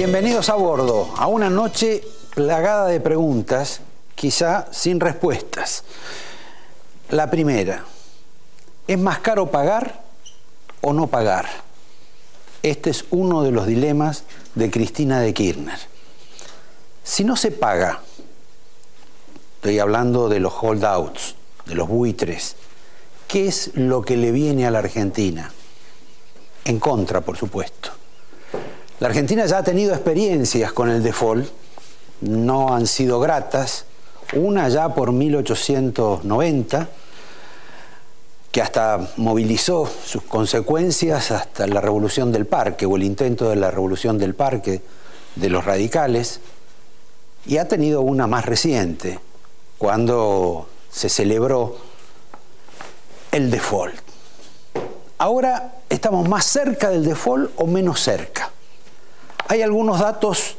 Bienvenidos a bordo, a una noche plagada de preguntas, quizá sin respuestas. La primera, ¿es más caro pagar o no pagar? Este es uno de los dilemas de Cristina de Kirchner. Si no se paga, estoy hablando de los holdouts, de los buitres, ¿qué es lo que le viene a la Argentina? En contra, por supuesto. La Argentina ya ha tenido experiencias con el default, no han sido gratas, una ya por 1890, que hasta movilizó sus consecuencias hasta la Revolución del Parque, o el intento de la Revolución del Parque de los radicales, y ha tenido una más reciente, cuando se celebró el default. Ahora, ¿estamos más cerca del default o menos cerca? Hay algunos datos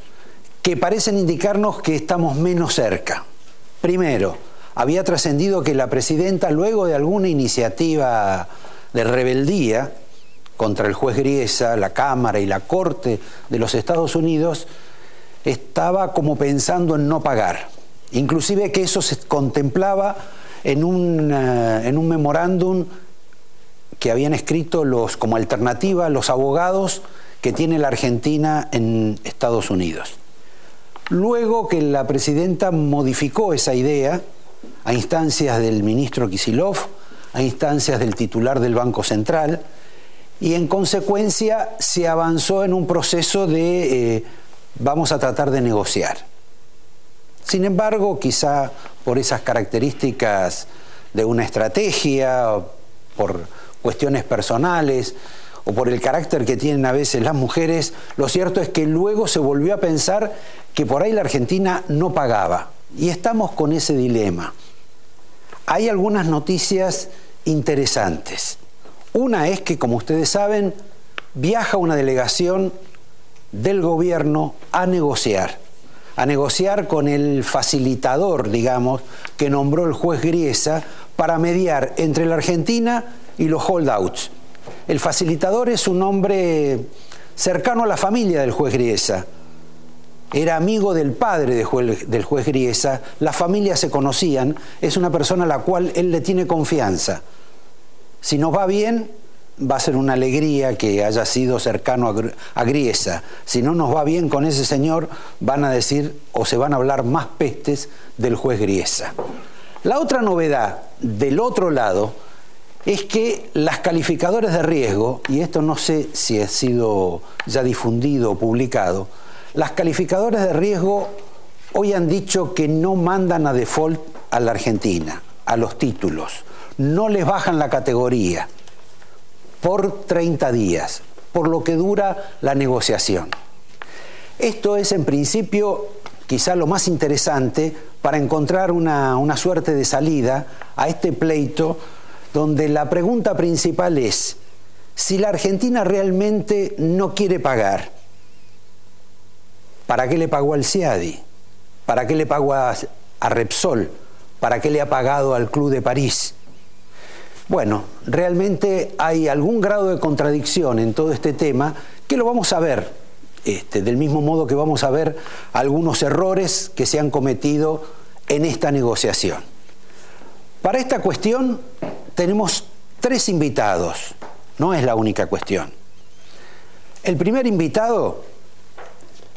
que parecen indicarnos que estamos menos cerca. Primero, había trascendido que la presidenta, luego de alguna iniciativa de rebeldía contra el juez Griesa, la Cámara y la Corte de los Estados Unidos, estaba como pensando en no pagar. Inclusive que eso se contemplaba en un memorándum que habían escrito como alternativa los abogados que tiene la Argentina en Estados Unidos. Luego que la presidenta modificó esa idea a instancias del ministro Kicillof, a instancias del titular del Banco Central, y en consecuencia se avanzó en un proceso de vamos a tratar de negociar. Sin embargo, quizá por esas características de una estrategia, por cuestiones personales, o por el carácter que tienen a veces las mujeres, lo cierto es que luego se volvió a pensar que por ahí la Argentina no pagaba. Y estamos con ese dilema. Hay algunas noticias interesantes. Una es que, como ustedes saben, viaja una delegación del gobierno a negociar con el facilitador, digamos, que nombró el juez Griesa para mediar entre la Argentina y los holdouts. El facilitador es un hombre cercano a la familia del juez Griesa. Era amigo del padre del juez Griesa, las familias se conocían, es una persona a la cual él le tiene confianza. Si nos va bien, va a ser una alegría que haya sido cercano a Griesa. Si no nos va bien con ese señor, van a decir o se van a hablar más pestes del juez Griesa. La otra novedad del otro lado es que las calificadoras de riesgo, y esto no sé si ha sido ya difundido o publicado, las calificadoras de riesgo hoy han dicho que no mandan a default a la Argentina, a los títulos, no les bajan la categoría por 30 días, por lo que dura la negociación. Esto es en principio quizá lo más interesante para encontrar una suerte de salida a este pleito, donde la pregunta principal es, si la Argentina realmente no quiere pagar, ¿para qué le pagó al CIADI? ¿Para qué le pagó a Repsol? ¿Para qué le ha pagado al Club de París? Bueno, realmente hay algún grado de contradicción en todo este tema que lo vamos a ver, del mismo modo que vamos a ver algunos errores que se han cometido en esta negociación. Para esta cuestión tenemos 3 invitados, no es la única cuestión. El primer invitado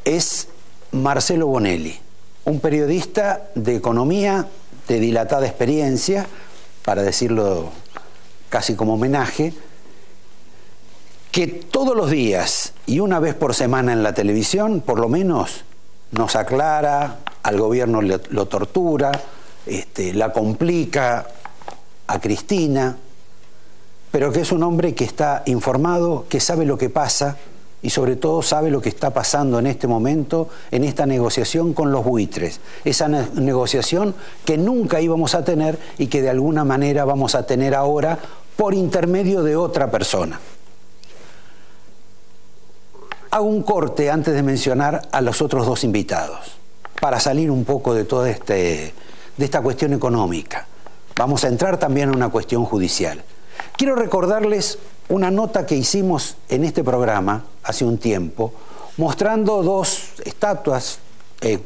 es Marcelo Bonelli, un periodista de economía de dilatada experiencia, para decirlo casi como homenaje, que todos los días y una vez por semana en la televisión, por lo menos, nos aclara, al gobierno lo tortura, la complica a Cristina, pero que es un hombre que está informado, que sabe lo que pasa y sobre todo sabe lo que está pasando en este momento, en esta negociación con los buitres. Esa negociación que nunca íbamos a tener y que de alguna manera vamos a tener ahora por intermedio de otra persona. Hago un corte antes de mencionar a los otros 2 invitados, para salir un poco de toda esta cuestión económica. Vamos a entrar también en una cuestión judicial. Quiero recordarles una nota que hicimos en este programa hace un tiempo, mostrando dos estatuas,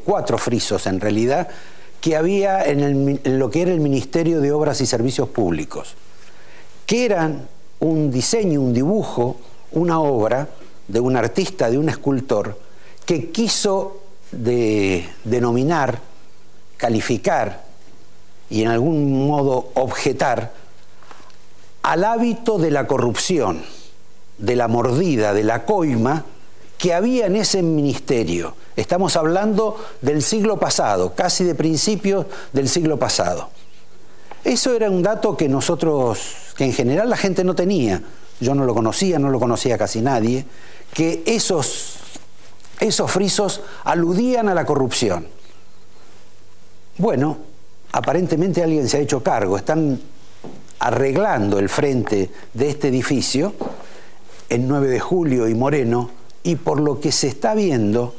4 frisos en realidad, que había en lo que era el Ministerio de Obras y Servicios Públicos, que eran un diseño, un dibujo, una obra de un artista, de un escultor, que quiso denominar, calificar y en algún modo objetar al hábito de la corrupción, de la mordida, de la coima que había en ese ministerio. Estamos hablando del siglo pasado, casi de principios del siglo pasado. Eso era un dato que que en general la gente no tenía. Yo no lo conocía casi nadie, que esos frisos aludían a la corrupción. Bueno, aparentemente alguien se ha hecho cargo. Están arreglando el frente de este edificio en 9 de Julio y Moreno, y por lo que se está viendo,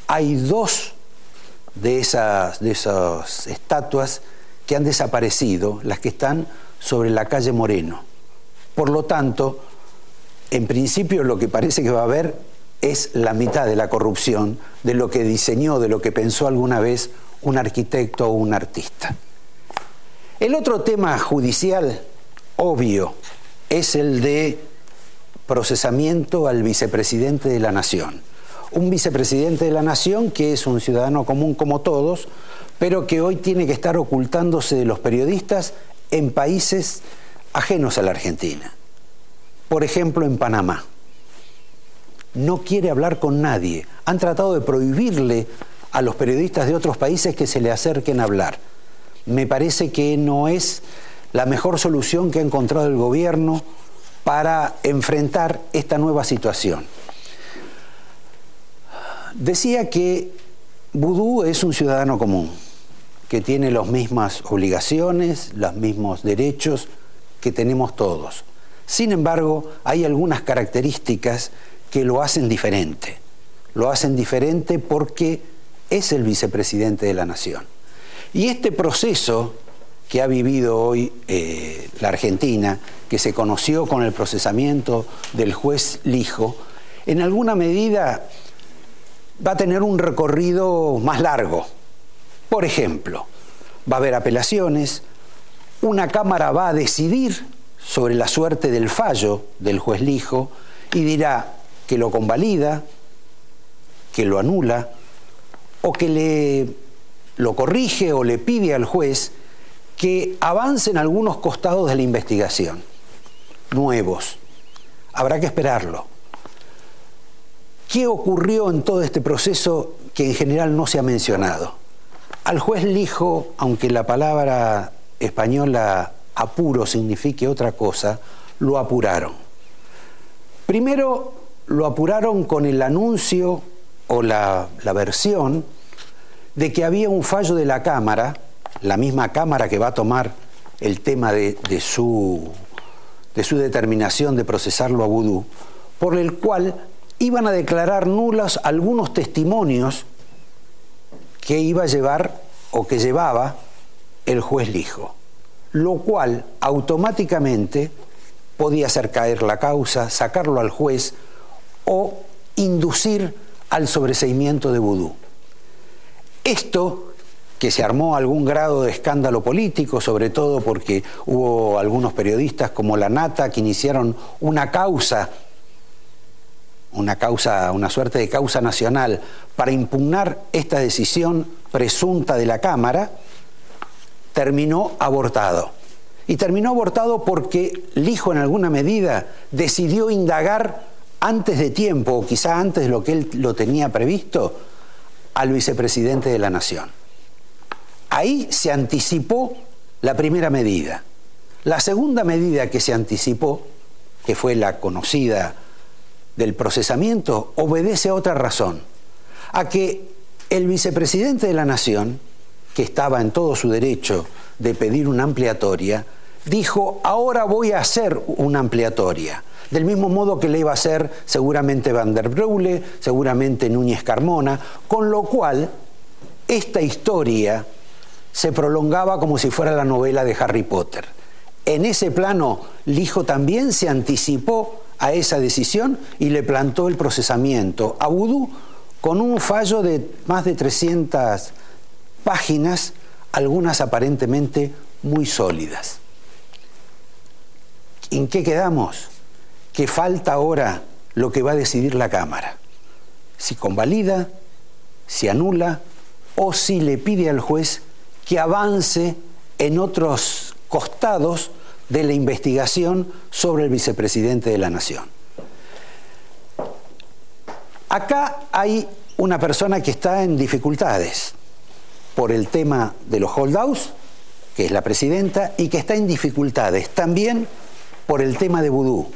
hay 2 de esas estatuas que han desaparecido, las que están sobre la calle Moreno. Por lo tanto, en principio lo que parece que va a haber es la mitad de la corrupción de lo que diseñó, de lo que pensó alguna vez un arquitecto o un artista. El otro tema judicial obvio es el de procesamiento al vicepresidente de la Nación. Un vicepresidente de la Nación que es un ciudadano común como todos, pero que hoy tiene que estar ocultándose de los periodistas en países ajenos a la Argentina. Por ejemplo, en Panamá. No quiere hablar con nadie. Han tratado de prohibirle a los periodistas de otros países que se le acerquen a hablar. Me parece que no es la mejor solución que ha encontrado el gobierno para enfrentar esta nueva situación. Decía que Vudú es un ciudadano común, que tiene las mismas obligaciones, los mismos derechos que tenemos todos. Sin embargo, hay algunas características que lo hacen diferente. Lo hacen diferente porque es el vicepresidente de la Nación. Y este proceso que ha vivido hoy la Argentina, que se conoció con el procesamiento del juez Lijo, en alguna medida va a tener un recorrido más largo. Por ejemplo, va a haber apelaciones, una Cámara va a decidir sobre la suerte del fallo del juez Lijo y dirá que lo convalida, que lo anula, o que lo corrige o le pide al juez que avance en algunos costados de la investigación, nuevos. Habrá que esperarlo. ¿Qué ocurrió en todo este proceso que en general no se ha mencionado? Al juez Lijo, aunque la palabra española apuro signifique otra cosa, lo apuraron. Primero lo apuraron con el anuncio o la versión de que había un fallo de la Cámara, la misma Cámara que va a tomar el tema de su determinación de procesarlo a Vudú, por el cual iban a declarar nulos algunos testimonios que iba a llevar o que llevaba el juez Lijo, lo cual automáticamente podía hacer caer la causa, sacarlo al juez o inducir al sobreseimiento de Vudú. Esto, que se armó algún grado de escándalo político, sobre todo porque hubo algunos periodistas como La Nata que iniciaron una suerte de causa nacional para impugnar esta decisión presunta de la Cámara, terminó abortado. Y terminó abortado porque Lijo en alguna medida decidió indagar antes de tiempo, o quizá antes de lo que él lo tenía previsto, al vicepresidente de la Nación. Ahí se anticipó la primera medida. La segunda medida que se anticipó, que fue la conocida del procesamiento, obedece a otra razón, a que el vicepresidente de la Nación, que estaba en todo su derecho de pedir una ampliatoria, dijo: ahora voy a hacer una ampliatoria, del mismo modo que le iba a hacer seguramente Van der Breule, seguramente Núñez Carmona, con lo cual esta historia se prolongaba como si fuera la novela de Harry Potter. En ese plano, Lijo también se anticipó a esa decisión y le plantó el procesamiento a Vudú con un fallo de más de 300 páginas, algunas aparentemente muy sólidas. ¿En qué quedamos? Que falta ahora lo que va a decidir la Cámara. Si convalida, si anula o si le pide al juez que avance en otros costados de la investigación sobre el vicepresidente de la Nación. Acá hay una persona que está en dificultades por el tema de los holdouts, que es la presidenta, y que está en dificultades también por el tema de Vudú.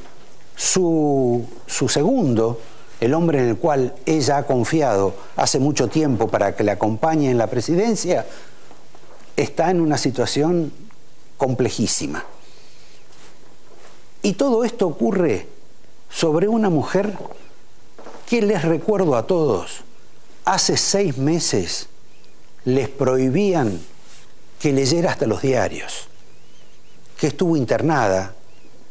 Su segundo, el hombre en el cual ella ha confiado hace mucho tiempo para que le acompañe en la presidencia, está en una situación complejísima. Y todo esto ocurre sobre una mujer que, les recuerdo a todos, hace 6 meses les prohibían que leyera hasta los diarios, que estuvo internada,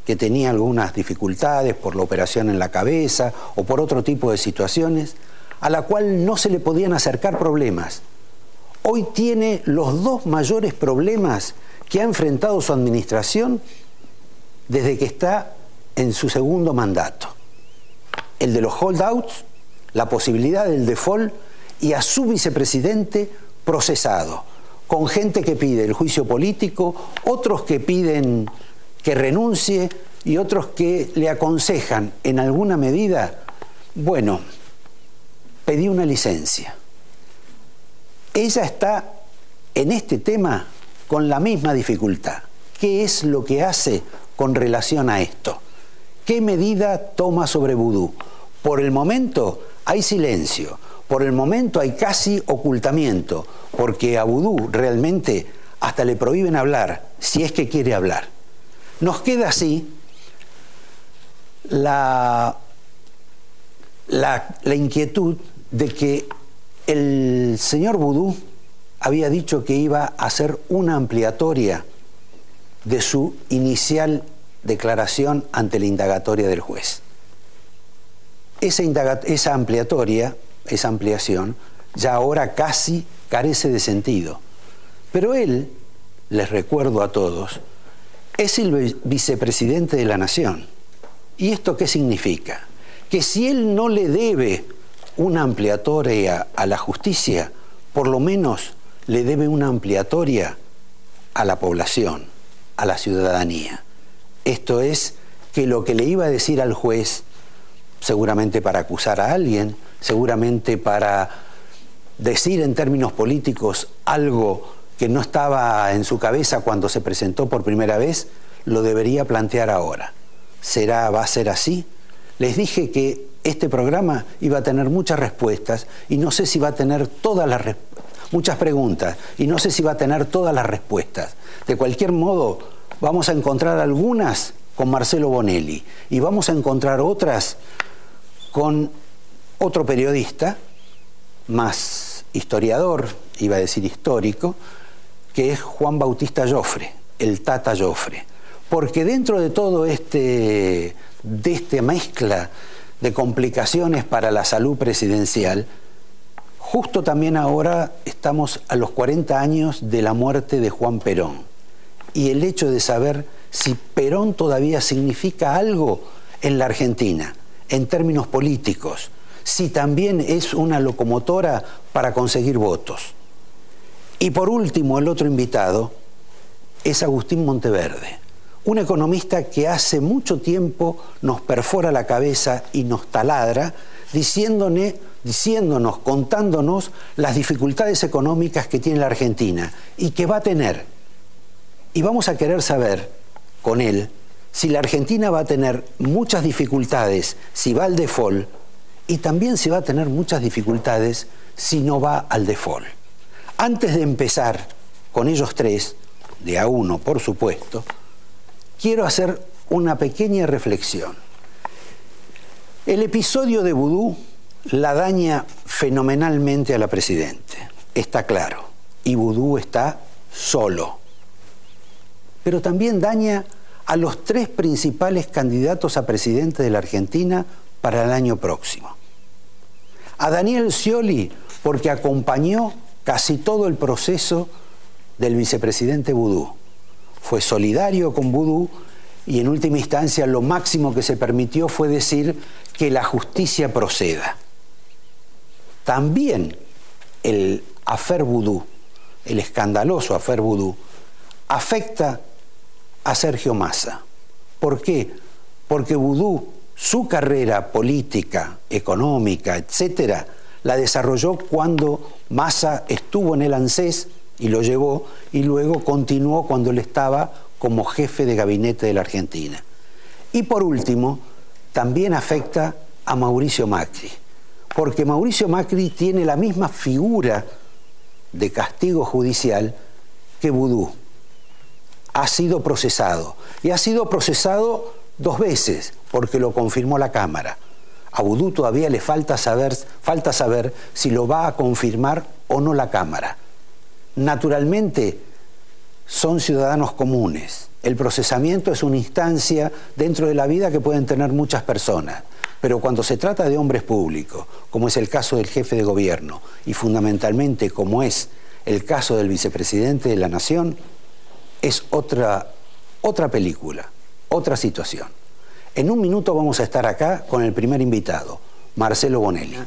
que tenía algunas dificultades por la operación en la cabeza o por otro tipo de situaciones, a la cual no se le podían acercar problemas. Hoy tiene los 2 mayores problemas que ha enfrentado su administración desde que está en su segundo mandato. El de los holdouts, la posibilidad del default y a su vicepresidente procesado, con gente que pide el juicio político, otros que piden que renuncie y otros que le aconsejan en alguna medida, bueno, pedí una licencia. Ella está en este tema con la misma dificultad. ¿Qué es lo que hace con relación a esto? ¿Qué medida toma sobre Vudú? Por el momento hay silencio, por el momento hay casi ocultamiento, porque a Vudú realmente hasta le prohíben hablar, si es que quiere hablar. Nos queda así la inquietud de que el señor Vudú había dicho que iba a hacer una ampliatoria de su inicial declaración ante la indagatoria del juez. Esa ampliación, ya ahora casi carece de sentido. Pero él, les recuerdo a todos, es el vicepresidente de la Nación. ¿Y esto qué significa? Que si él no le debe una ampliatoria a la justicia, por lo menos le debe una ampliatoria a la población, a la ciudadanía. Esto es, que lo que le iba a decir al juez, seguramente para acusar a alguien, seguramente para decir en términos políticos algo que no estaba en su cabeza cuando se presentó por primera vez, lo debería plantear ahora. ¿Va a ser así? Les dije que este programa iba a tener muchas respuestas y no sé si va a tener muchas preguntas y no sé si va a tener todas las respuestas. De cualquier modo, vamos a encontrar algunas con Marcelo Bonelli y vamos a encontrar otras con otro periodista, más historiador, iba a decir histórico, que es Juan Bautista Jofre, el Tata Jofre. Porque dentro de todo de esta mezcla de complicaciones para la salud presidencial, justo también ahora estamos a los 40 años de la muerte de Juan Perón. Y el hecho de saber si Perón todavía significa algo en la Argentina, en términos políticos, si también es una locomotora para conseguir votos. Y por último, el otro invitado es Agustín Monteverde, un economista que hace mucho tiempo nos perfora la cabeza y nos taladra, diciéndonos, contándonos las dificultades económicas que tiene la Argentina y que va a tener. Y vamos a querer saber con él si la Argentina va a tener muchas dificultades si va al default y también si va a tener muchas dificultades si no va al default. Antes de empezar con ellos tres, de a uno por supuesto, quiero hacer una pequeña reflexión. El episodio de Vudú la daña fenomenalmente a la presidente, está claro, y Vudú está solo. Pero también daña a los 3 principales candidatos a presidente de la Argentina para el año próximo. A Daniel Scioli, porque acompañó casi todo el proceso del vicepresidente Vudú. Fue solidario con Vudú y en última instancia lo máximo que se permitió fue decir que la justicia proceda. También el afer Vudú, el escandaloso afer Vudú, afecta a Sergio Massa. ¿Por qué? Porque Vudú, su carrera política, económica, etcétera, la desarrolló cuando Massa estuvo en el ANSES y lo llevó, y luego continuó cuando él estaba como jefe de gabinete de la Argentina. Y por último, también afecta a Mauricio Macri, porque Mauricio Macri tiene la misma figura de castigo judicial que Vudú. Ha sido procesado, y ha sido procesado 2 veces, porque lo confirmó la Cámara. A Vudú todavía le falta saber si lo va a confirmar o no la Cámara. Naturalmente, son ciudadanos comunes. El procesamiento es una instancia dentro de la vida que pueden tener muchas personas. Pero cuando se trata de hombres públicos, como es el caso del jefe de gobierno y fundamentalmente como es el caso del vicepresidente de la Nación, es otra película, otra situación. En un minuto vamos a estar acá con el primer invitado, Marcelo Bonelli.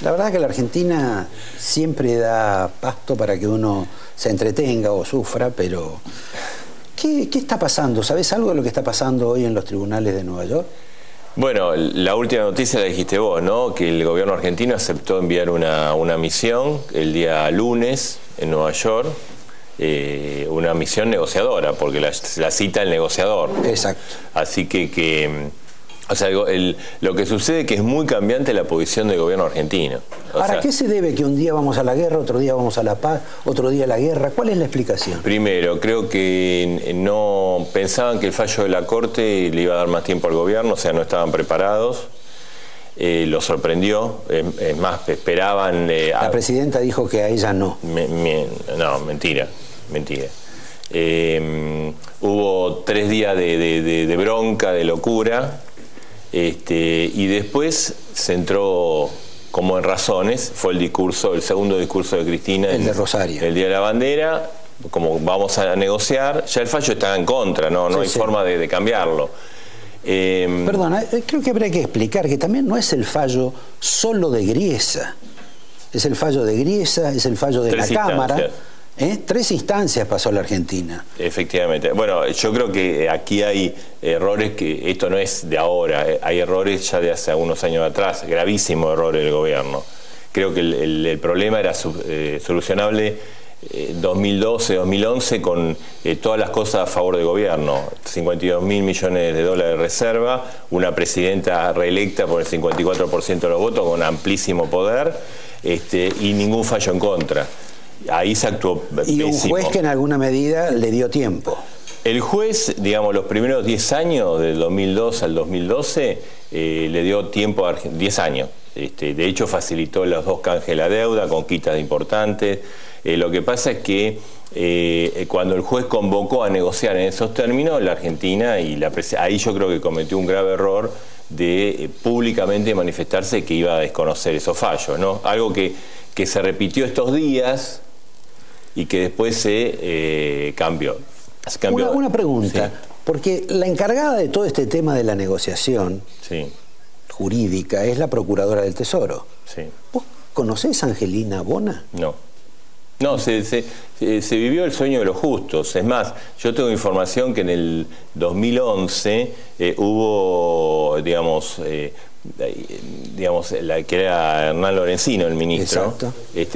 La verdad es que la Argentina siempre da pasto para que uno se entretenga o sufra, pero ¿qué está pasando? ¿Sabes algo de lo que está pasando hoy en los tribunales de Nueva York? Bueno, la última noticia la dijiste vos, ¿no? Que el gobierno argentino aceptó enviar una misión el día lunes en Nueva York, una misión negociadora, porque la cita el negociador. Exacto. Así o sea, lo que sucede es que es muy cambiante la posición del gobierno argentino. ¿Para qué se debe que un día vamos a la guerra, otro día vamos a la paz, otro día a la guerra? ¿Cuál es la explicación? Primero, creo que no pensaban que el fallo de la Corte le iba a dar más tiempo al gobierno, o sea, no estaban preparados. Lo sorprendió, es más, esperaban... la presidenta dijo que a ella no. No, mentira. Hubo 3 días de bronca, de locura, y después se entró como en razones. Fue el segundo discurso de Cristina, el de Rosario, el Día de la Bandera, como vamos a negociar. Ya el fallo está en contra, no hay forma de cambiarlo. Perdona, creo que habría que explicar que también no es el fallo solo de Griesa, es el fallo de Griesa, es el fallo de la Cámara. 3 instancias pasó la Argentina. Efectivamente. Bueno, yo creo que aquí hay errores que esto no es de ahora, hay errores ya de hace algunos años atrás, gravísimos errores del gobierno. Creo que el problema era solucionable 2012, 2011 con todas las cosas a favor del gobierno. 52.000 millones de dólares de reserva, una presidenta reelecta por el 54% de los votos con amplísimo poder, y ningún fallo en contra. Ahí se actuó pésimo. Y un juez que en alguna medida le dio tiempo. El juez, digamos, los primeros 10 años, del 2002 al 2012, le dio tiempo a 10 años. De hecho, facilitó los 2 canjes de la deuda con quitas importantes. Lo que pasa es que cuando el juez convocó a negociar en esos términos, la Argentina, ahí yo creo que cometió un grave error de públicamente manifestarse que iba a desconocer esos fallos, ¿no? Algo que se repitió estos días y que después se cambió. Una pregunta, sí. Porque la encargada de todo este tema de la negociación jurídica es la Procuradora del Tesoro. Sí. ¿Vos conocés a Angelina Bona? No, se vivió el sueño de los justos. Es más, yo tengo información que en el 2011 hubo, digamos, que era Hernán Lorenzino, el ministro. Exacto.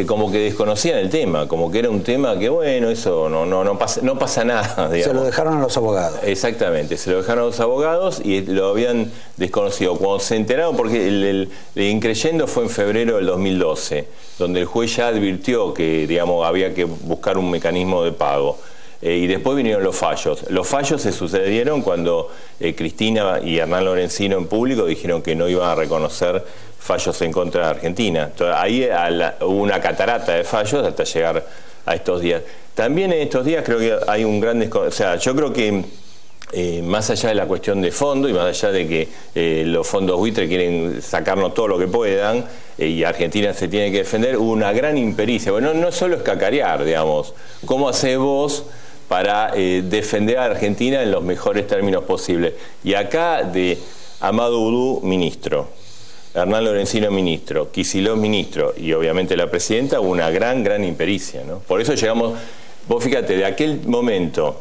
Como que desconocían el tema, como que era un tema que, bueno, eso no pasa nada, digamos. Se lo dejaron a los abogados. Exactamente, se lo dejaron a los abogados y lo habían desconocido. Cuando se enteraron, porque el increyendo fue en febrero del 2012, donde el juez ya advirtió que, digamos, había que buscar un mecanismo de pago. Y después vinieron los fallos. Los fallos se sucedieron cuando Cristina y Hernán Lorenzino en público dijeron que no iban a reconocer fallos en contra de Argentina. Entonces, ahí hubo una catarata de fallos hasta llegar a estos días. También en estos días creo que hay un gran... O sea, yo creo que más allá de la cuestión de fondo y más allá de que los fondos buitre quieren sacarnos todo lo que puedan y Argentina se tiene que defender, hubo una gran impericia. Bueno, no solo es cacarear, digamos. ¿Cómo hacés vos para defender a Argentina en los mejores términos posibles? Y acá de Amado Udú, ministro, Hernán Lorenzino, ministro, Kicillof, ministro, y obviamente la presidenta, hubo una gran impericia, ¿no? Por eso llegamos, vos fíjate, de aquel momento,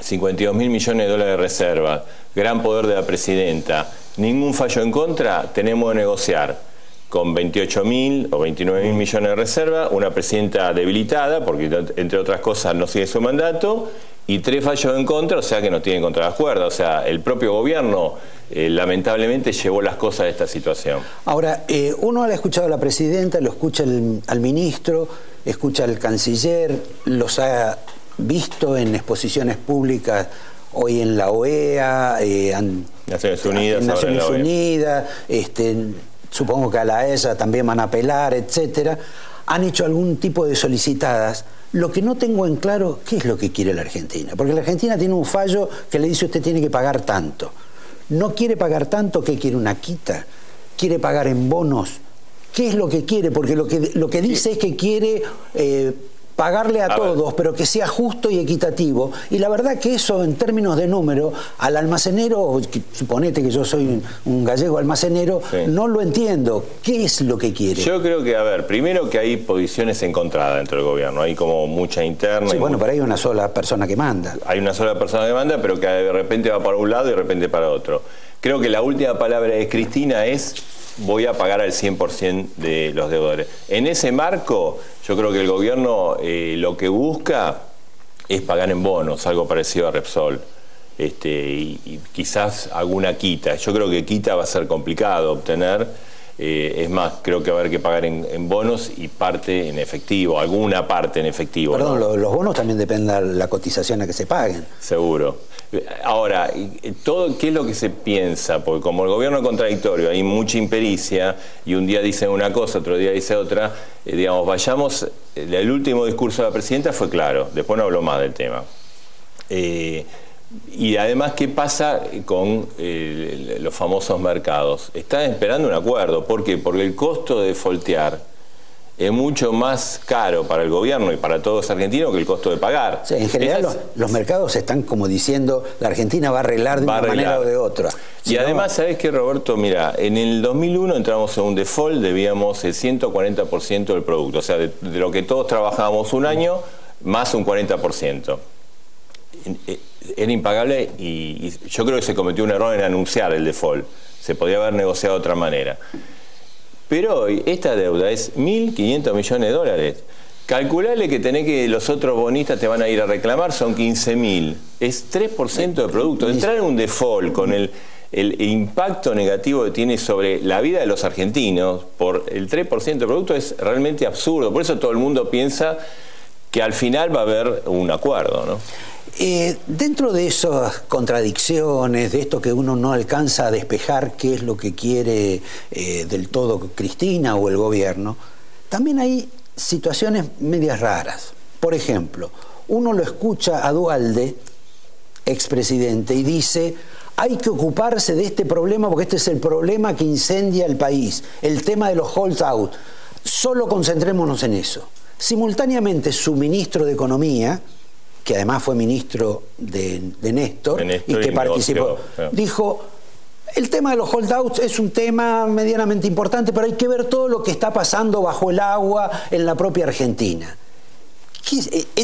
52.000 millones de dólares de reserva, gran poder de la presidenta, ningún fallo en contra, tenemos que negociar con 28.000 o 29.000 millones de reserva, una presidenta debilitada, porque entre otras cosas no sigue su mandato, y 3 fallos en contra, o sea que no tienen contra las cuerdas. O sea, el propio gobierno lamentablemente llevó las cosas a esta situación. Ahora, uno ha escuchado a la presidenta, lo escucha al ministro, escucha al canciller, los ha visto en exposiciones públicas hoy en la OEA, Naciones Unidas, en Naciones Unidas, supongo que a la ESA también van a apelar, etcétera. Han hecho algún tipo de solicitadas. Lo que no tengo en claro, ¿qué es lo que quiere la Argentina? Porque la Argentina tiene un fallo que le dice usted tiene que pagar tanto. No quiere pagar tanto, ¿qué quiere? ¿Una quita? ¿Quiere pagar en bonos? ¿Qué es lo que quiere? Porque lo que dice es que quiere pagarle a todos, pero que sea justo y equitativo. Y la verdad que eso, en términos de número, al almacenero, suponete que yo soy un gallego almacenero, sí, no lo entiendo. ¿Qué es lo que quiere? Yo creo que, a ver, primero que hay posiciones encontradas dentro del gobierno. Hay como mucha interna. Sí, bueno, pero hay una sola persona que manda. Hay una sola persona que manda, pero que de repente va para un lado y de repente para otro. Creo que la última palabra de Cristina es: voy a pagar al 100% de los deudores. En ese marco, yo creo que el gobierno lo que busca es pagar en bonos, algo parecido a Repsol, y quizás alguna quita. Yo creo que quita va a ser complicado obtener. Es más, creo que va a haber que pagar en bonos y parte en efectivo, alguna parte en efectivo. Perdón, ¿no? Los bonos también dependen de la cotización a que se paguen. Seguro. Ahora, ¿qué es lo que se piensa? Porque como el gobierno es contradictorio, hay mucha impericia y un día dice una cosa, otro día dice otra, digamos, vayamos, el último discurso de la presidenta fue claro, después no habló más del tema. Y además, ¿qué pasa con los famosos mercados? Están esperando un acuerdo. ¿Por qué? Porque el costo de defaultear es mucho más caro para el gobierno y para todos los argentinos que el costo de pagar. Sí, en general los mercados están como diciendo la Argentina va a arreglar de una manera o de otra. Y además, ¿sabés qué, Roberto? Mira, en el 2001 entramos en un default, debíamos el 140% del producto. O sea, de lo que todos trabajábamos un año, más un 40%. Era impagable y yo creo que se cometió un error en anunciar el default. Se podía haber negociado de otra manera. Pero hoy esta deuda es 1.500 millones de dólares. Calculale que tenés que los otros bonistas te van a ir a reclamar, son 15.000. Es 3% de producto. Entrar en un default con el impacto negativo que tiene sobre la vida de los argentinos por el 3% de producto es realmente absurdo. Por eso todo el mundo piensa que al final va a haber un acuerdo, ¿no? Dentro de esas contradicciones, de esto que uno no alcanza a despejar qué es lo que quiere del todo Cristina o el gobierno, también hay situaciones medias raras. Por ejemplo, uno lo escucha a Duhalde, expresidente, y dice: hay que ocuparse de este problema porque este es el problema que incendia el país, el tema de los holdout. Solo concentrémonos en eso. Simultáneamente, su ministro de Economía, que además fue ministro de Néstor y que participó, dijo: el tema de los holdouts es un tema medianamente importante, pero hay que ver todo lo que está pasando bajo el agua en la propia Argentina.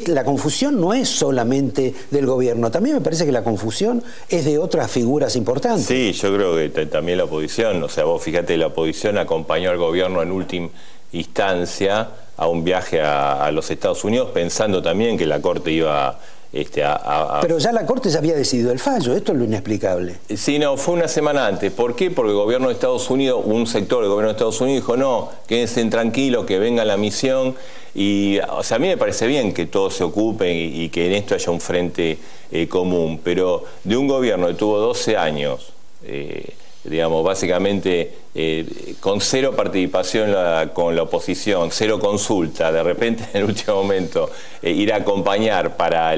La confusión no es solamente del gobierno, también me parece que la confusión es de otras figuras importantes. Sí, yo creo que también la oposición, o sea, vos fíjate, la oposición acompañó al gobierno en última instancia a un viaje a los Estados Unidos, pensando también que la Corte iba Pero ya la Corte ya había decidido el fallo, esto es lo inexplicable. Sí, no, fue una semana antes. ¿Por qué? Porque el gobierno de Estados Unidos, un sector del gobierno de Estados Unidos dijo: no, quédense tranquilos, que venga la misión. Y, o sea, a mí me parece bien que todos se ocupen y que en esto haya un frente común, pero de un gobierno que tuvo 12 años, digamos, básicamente con cero participación con la oposición, cero consulta, de repente en el último momento ir a acompañar para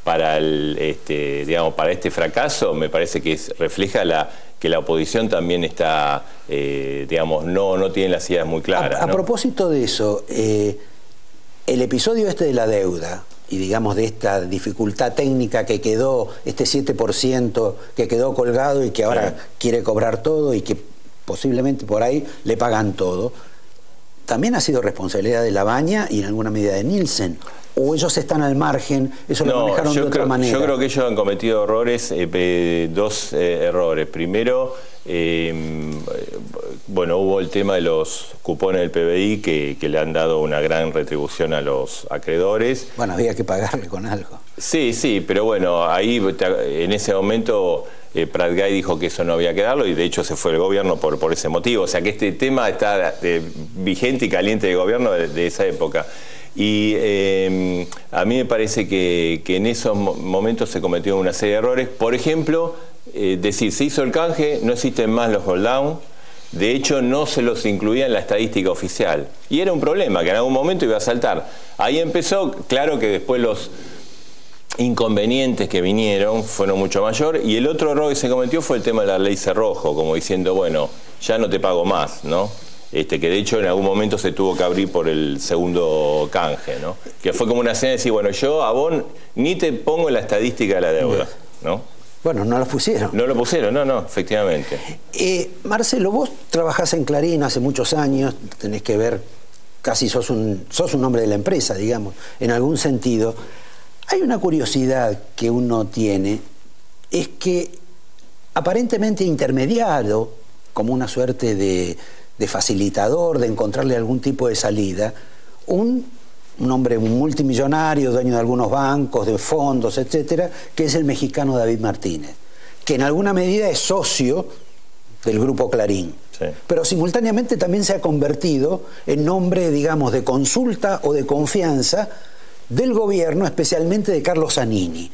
para digamos, para este fracaso, me parece que refleja que la oposición también está, digamos, no tiene las ideas muy claras. A propósito de eso, el episodio este de la deuda y digamos de esta dificultad técnica que quedó, este 7% que quedó colgado y que ahora quiere cobrar todo y que posiblemente por ahí le pagan todo, también ha sido responsabilidad de Labaña y en alguna medida de Nielsen. ¿O ellos están al margen? ¿Eso lo manejaron de otra manera? Yo creo que ellos han cometido errores, dos errores. Primero, bueno, hubo el tema de los cupones del PBI que le han dado una gran retribución a los acreedores. Bueno, había que pagarle con algo. Sí, pero bueno, ahí en ese momento Prat Gay dijo que eso no había que darlo y de hecho se fue el gobierno por ese motivo. O sea que este tema está vigente y caliente del gobierno de esa época. Y a mí me parece que en esos momentos se cometieron una serie de errores. Por ejemplo, decir, se hizo el canje, no existen más los hold down. De hecho, no se los incluía en la estadística oficial. Y era un problema, que en algún momento iba a saltar. Ahí empezó, claro que después los inconvenientes que vinieron fueron mucho mayor. Y el otro error que se cometió fue el tema de la ley Cerrojo, como diciendo, bueno, ya no te pago más, ¿no? Que de hecho en algún momento se tuvo que abrir por el segundo canje, ¿no? Que fue como una señal de decir, bueno, yo a vos ni te pongo en la estadística de la deuda, ¿no? Bueno, no lo pusieron. No lo pusieron, no, efectivamente. Marcelo, vos trabajás en Clarín hace muchos años, tenés que ver, casi sos un hombre de la empresa, digamos, en algún sentido. Hay una curiosidad que uno tiene, es que aparentemente intermediario, como una suerte de facilitador, de encontrarle algún tipo de salida, un hombre multimillonario, dueño de algunos bancos, de fondos, etcétera, que es el mexicano David Martínez, que en alguna medida es socio del Grupo Clarín, sí, pero simultáneamente también se ha convertido en nombre, digamos, de consulta o de confianza del gobierno, especialmente de Carlos Zanini.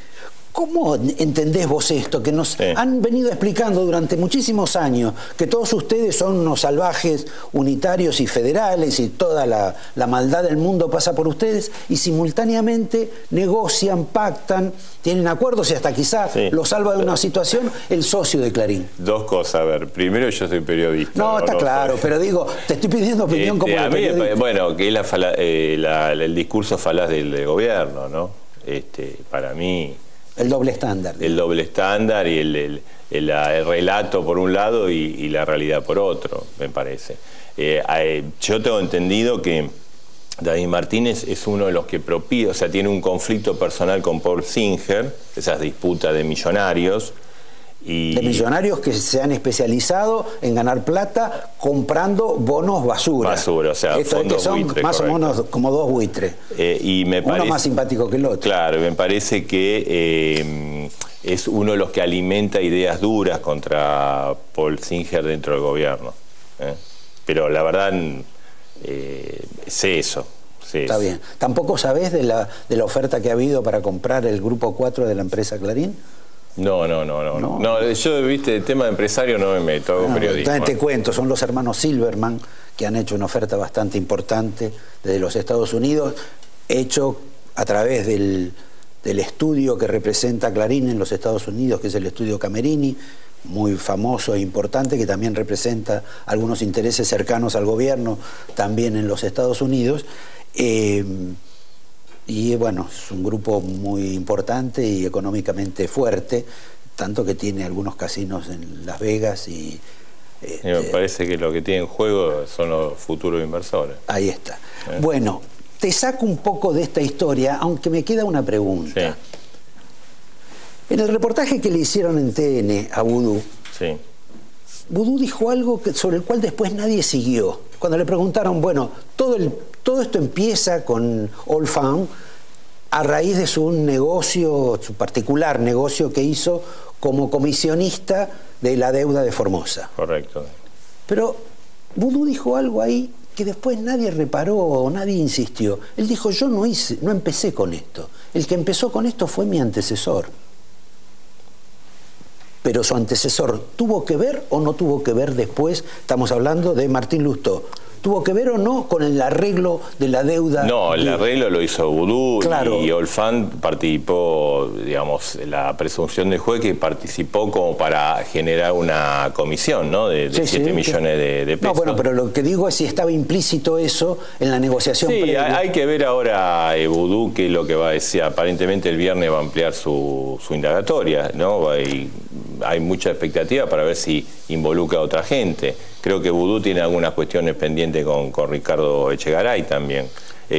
¿Cómo entendés vos esto? Que nos han venido explicando durante muchísimos años que todos ustedes son unos salvajes unitarios y federales y toda la maldad del mundo pasa por ustedes y simultáneamente negocian, pactan, tienen acuerdos y hasta quizá lo salva de una situación el socio de Clarín. Dos cosas, a ver, primero yo soy periodista. No, está claro, pero digo, te estoy pidiendo opinión como a mí, periodista. Bueno, que es el discurso falaz del gobierno, ¿no? Para mí... El doble estándar. El doble estándar y el relato por un lado y la realidad por otro, me parece. Yo tengo entendido que David Martínez es uno de los que propicia, o sea, tiene un conflicto personal con Paul Singer, esas disputas de millonarios. De millonarios que se han especializado en ganar plata comprando bonos basura. Basura, o sea, fondos que son buitres, más correcto, o menos como dos buitres. Y me parece, uno más simpático que el otro. Claro, me parece que es uno de los que alimenta ideas duras contra Paul Singer dentro del gobierno. Pero la verdad, sé eso. Está bien. ¿Tampoco sabés de la oferta que ha habido para comprar el Grupo 4 de la empresa Clarín? No, yo, viste, el tema de empresario no me meto, hago periodismo. Te cuento, son los hermanos Silverman, que han hecho una oferta bastante importante desde los Estados Unidos, hecho a través del estudio que representa Clarín en los Estados Unidos, que es el estudio Camerini, muy famoso e importante, que también representa algunos intereses cercanos al gobierno, también en los Estados Unidos. Y bueno, es un grupo muy importante y económicamente fuerte, tanto que tiene algunos casinos en Las Vegas y... me parece que lo que tiene en juego son los futuros inversores. Ahí está. Bueno, te saco un poco de esta historia, aunque me queda una pregunta. Sí. En el reportaje que le hicieron en TN a Vudú, Vudú dijo algo sobre el cual después nadie siguió. Cuando le preguntaron, bueno, todo esto empieza con All Found a raíz de su negocio, su particular negocio que hizo como comisionista de la deuda de Formosa. Correcto. Pero Vudú dijo algo ahí que después nadie reparó o nadie insistió. Él dijo, yo no empecé con esto. El que empezó con esto fue mi antecesor. Pero su antecesor, ¿tuvo que ver o no tuvo que ver después? Estamos hablando de Martín Lustó. ¿tuvo que ver o no con el arreglo de la deuda? No, el arreglo lo hizo Vudú, claro. Y Olfan participó, digamos, la presunción del juez que participó como para generar una comisión, ¿no? De 7 millones de pesos. No, bueno, pero lo que digo es si estaba implícito eso en la negociación previa. Hay que ver ahora Vudú qué es lo que va a decir. Aparentemente el viernes va a ampliar su indagatoria, ¿no? Hay mucha expectativa para ver si involucra a otra gente. Creo que Vudú tiene algunas cuestiones pendientes con Ricardo Echegaray también.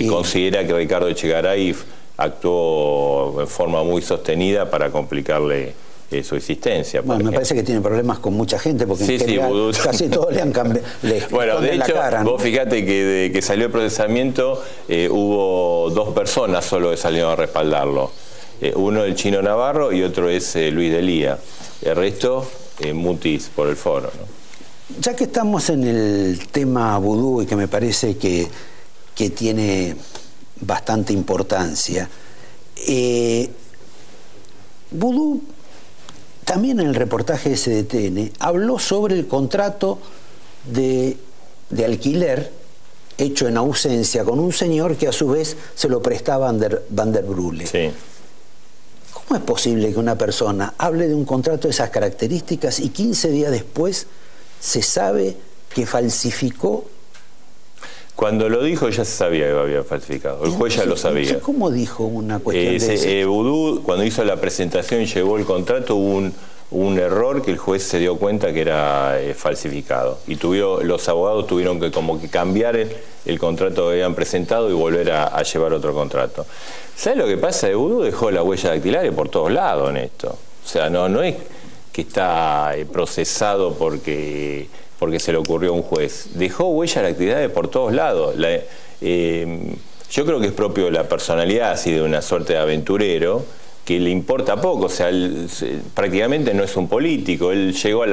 Considera que Ricardo Echegaray actuó en forma muy sostenida para complicarle su existencia. Bueno, me parece que tiene problemas con mucha gente porque en general Vudú casi todos le han cambiado. Bueno, de hecho, cara, ¿no? Vos fíjate que de que salió el procesamiento hubo 2 personas solo que salieron a respaldarlo. Uno el Chino Navarro y otro es Luis Delía. El resto, mutis por el foro, ¿no? Ya que estamos en el tema vudú y que me parece que tiene bastante importancia, Vudú también en el reportaje de SDTN habló sobre el contrato de alquiler hecho en ausencia con un señor que a su vez se lo prestaba Van der Brule. Sí. ¿Cómo es posible que una persona hable de un contrato de esas características y 15 días después se sabe que falsificó? Cuando lo dijo ya se sabía que lo había falsificado. El juez ya lo sabía. ¿Cómo dijo una cuestión de esa? Vudú, cuando hizo la presentación y llegó el contrato, hubo un error que el juez se dio cuenta que era falsificado. Y los abogados tuvieron que como que cambiar el contrato que habían presentado y volver a llevar otro contrato. ¿Sabes lo que pasa? Vudú dejó la huella dactilar por todos lados en esto. O sea, no es que está procesado porque se le ocurrió a un juez. Dejó huellas dactilares por todos lados. Yo creo que es propio de la personalidad, así de una suerte de aventurero, que le importa poco. O sea, prácticamente no es un político. Él llegó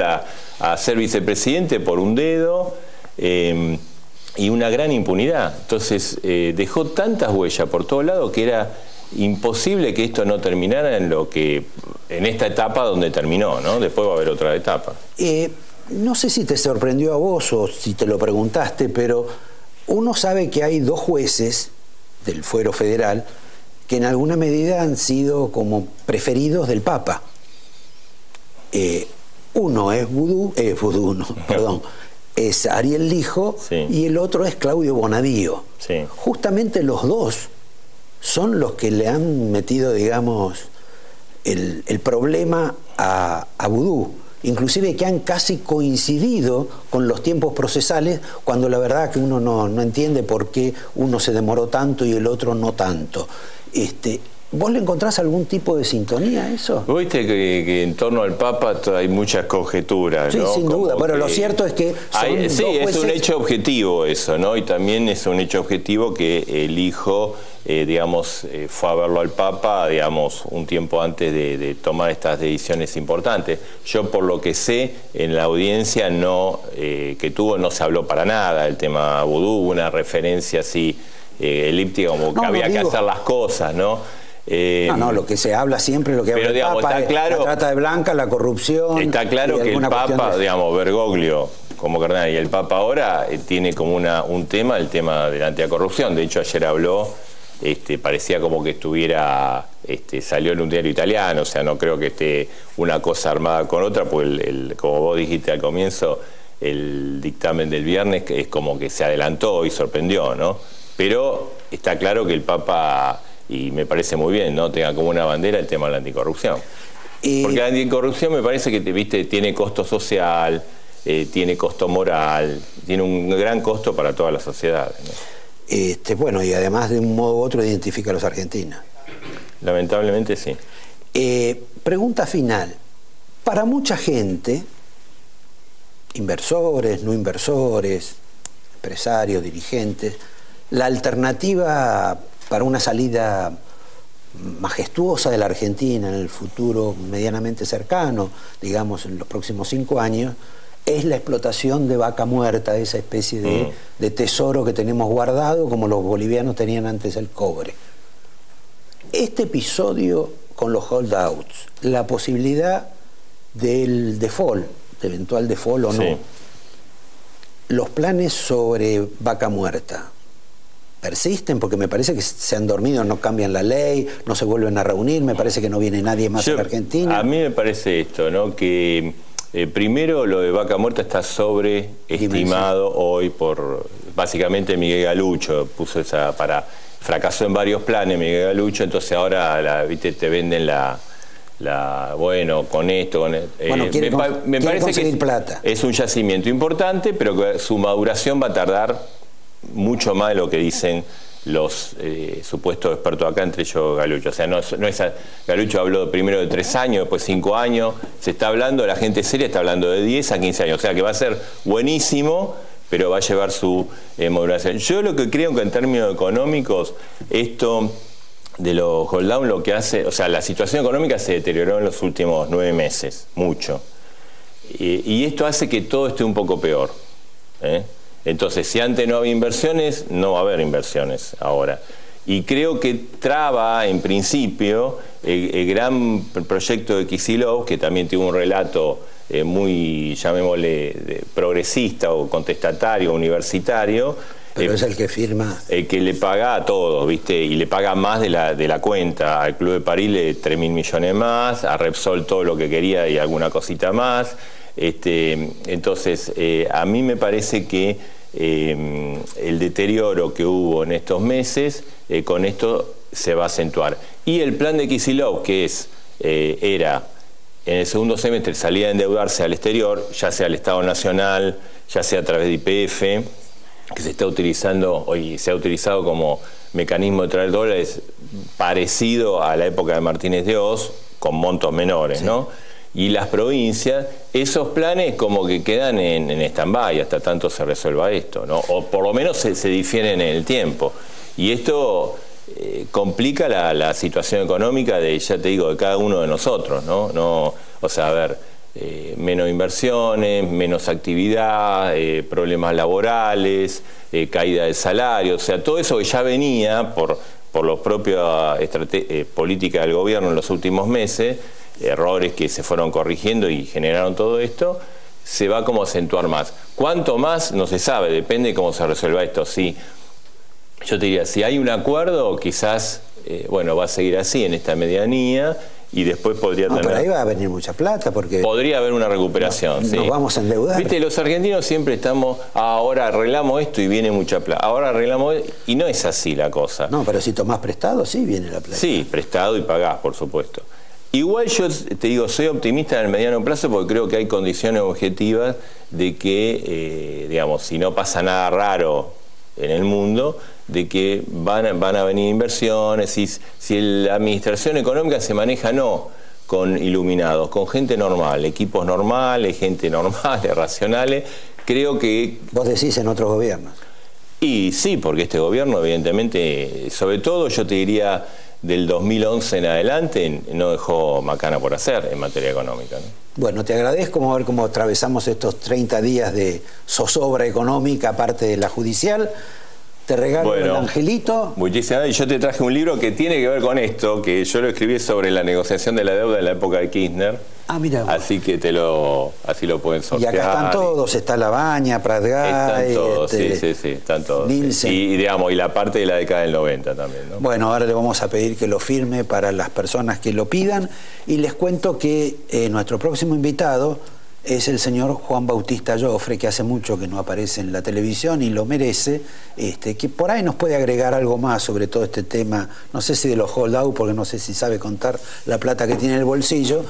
a ser vicepresidente por un dedo y una gran impunidad. Entonces, dejó tantas huellas por todos lados que era imposible que esto no terminara en esta etapa donde terminó, ¿no? Después va a haber otra etapa. No sé si te sorprendió a vos o si te lo preguntaste, pero uno sabe que hay 2 jueces del fuero federal que en alguna medida han sido como preferidos del Papa. Uno es es Ariel Lijo, sí, y el otro es Claudio Bonadío. Sí. Justamente los 2 son los que le han metido, digamos, el problema a Vudú. Inclusive que han casi coincidido con los tiempos procesales, cuando la verdad que uno no entiende por qué uno se demoró tanto y el otro no tanto. ¿Vos le encontrás algún tipo de sintonía a eso? Viste que en torno al Papa hay muchas conjeturas, sí, ¿no? sin duda. Bueno, lo cierto es que son sí, jueces... es un hecho objetivo eso, ¿no? Y también es un hecho objetivo que el hijo, digamos, fue a verlo al Papa, digamos, un tiempo antes de tomar estas decisiones importantes. Yo, por lo que sé, en la audiencia que tuvo no se habló para nada del tema vudú, hubo una referencia así elíptica, como que había que hacer las cosas, ¿no? Lo que se habla siempre, lo que habla el Papa, está claro, la trata de blancas, la corrupción. Está claro que el Papa, digamos, Bergoglio como cardenal y el Papa ahora tiene como un tema, el tema de la anticorrupción. De hecho, ayer habló, parecía como que salió en un diario italiano, o sea, no creo que esté una cosa armada con otra, porque como vos dijiste al comienzo, el dictamen del viernes es como que se adelantó y sorprendió, ¿no? Pero está claro que el Papa... Y me parece muy bien, ¿no? Tenga como una bandera el tema de la anticorrupción. Porque la anticorrupción me parece que tiene costo social, tiene costo moral, tiene un gran costo para toda la sociedad, ¿no? Bueno, y además de un modo u otro identifica a los argentinos. Lamentablemente sí. Pregunta final. Para mucha gente, inversores, no inversores, empresarios, dirigentes, la alternativa para una salida majestuosa de la Argentina en el futuro medianamente cercano, digamos en los próximos 5 años, es la explotación de vaca muerta, esa especie de tesoro que tenemos guardado, como los bolivianos tenían antes el cobre. Este episodio con los holdouts, la posibilidad del default, de eventual default o no, los planes sobre Vaca Muerta persisten, porque me parece que se han dormido, no cambian la ley, no se vuelven a reunir, me parece que no viene nadie más a la Argentina. A mí me parece esto, ¿no? Que primero lo de Vaca Muerta está sobreestimado hoy por, básicamente, Miguel Galucho, fracasó en varios planes Miguel Galucho, entonces ahora ¿viste? Te venden bueno, con esto, bueno, me parece que plata. Es un yacimiento importante, pero que su maduración va a tardar mucho más de lo que dicen los supuestos expertos acá, entre ellos Galucho. O sea, Galucho habló primero de 3 años, después 5 años, se está hablando, la gente seria está hablando de 10 a 15 años, o sea que va a ser buenísimo, pero va a llevar su maduración. Yo lo que creo que en términos económicos, esto de los hold down lo que hace, o sea, la situación económica se deterioró en los últimos 9 meses, mucho. Y esto hace que todo esté un poco peor, ¿eh? Entonces, si antes no había inversiones, no va a haber inversiones ahora. Y creo que traba, en principio, el gran proyecto de Kicillof, que también tiene un relato muy, llamémosle, progresista o contestatario, universitario. Pero es el que firma. El que le paga a todos, ¿viste? Y le paga más de la cuenta. Al Club de París le 3.000 millones más, a Repsol todo lo que quería y alguna cosita más. Entonces, a mí me parece que el deterioro que hubo en estos meses, con esto se va a acentuar. Y el plan de Kicillof, que era en el segundo semestre salía a endeudarse al exterior, ya sea al Estado Nacional, ya sea a través de YPF, que se está utilizando hoy, se ha utilizado como mecanismo de traer dólares parecido a la época de Martínez de Hoz, con montos menores, sí, ¿no? Y las provincias, esos planes como que quedan en stand-by hasta tanto se resuelva esto, ¿no? O por lo menos se difieren en el tiempo. Y esto complica la situación económica de, ya te digo, de cada uno de nosotros, ¿no? O sea, a ver, menos inversiones, menos actividad, problemas laborales, caída del salario, o sea, todo eso que ya venía por las propias políticas del gobierno en los últimos meses, errores que se fueron corrigiendo y generaron todo esto, se va como a acentuar más. ¿Cuánto más? No se sabe, depende de cómo se resuelva esto. Sí, yo te diría, si hay un acuerdo, quizás, bueno, va a seguir así en esta medianía y después podría tener... Pero ahí va a venir mucha plata porque... Podría haber una recuperación, sí. Nos vamos a endeudar. Viste, los argentinos siempre estamos, ahora arreglamos esto y viene mucha plata. Ahora arreglamos esto, y no es así la cosa. No, pero si tomás prestado, sí viene la plata. Sí, prestado y pagás, por supuesto. Igual yo te digo, soy optimista en el mediano plazo porque creo que hay condiciones objetivas de que, digamos, si no pasa nada raro en el mundo, de que van a venir inversiones, si la administración económica se maneja no con iluminados, con gente normal, equipos normales, gente normal, racionales, creo que... Vos decís en otros gobiernos. Y sí, porque este gobierno evidentemente, sobre todo yo te diría del 2011 en adelante, no dejó macana por hacer en materia económica, ¿no? Bueno, te agradezco, vamos a ver cómo atravesamos estos 30 días de zozobra económica, aparte de la judicial. Te regalo el angelito. Muchísimas gracias. Yo te traje un libro que tiene que ver con esto, que yo lo escribí sobre la negociación de la deuda en la época de Kirchner. Ah, mira. Así que así lo pueden sortear. Y acá están todos, está Labaña, Pratgay. Están todos, sí, están todos. Y digamos, y la parte de la década del 90 también, ¿no? Bueno, ahora le vamos a pedir que lo firme para las personas que lo pidan. Y les cuento que nuestro próximo invitado es el señor Juan Bautista Joffre, que hace mucho que no aparece en la televisión y lo merece, que por ahí nos puede agregar algo más sobre todo este tema, no sé si de los hold out, porque no sé si sabe contar la plata que tiene en el bolsillo,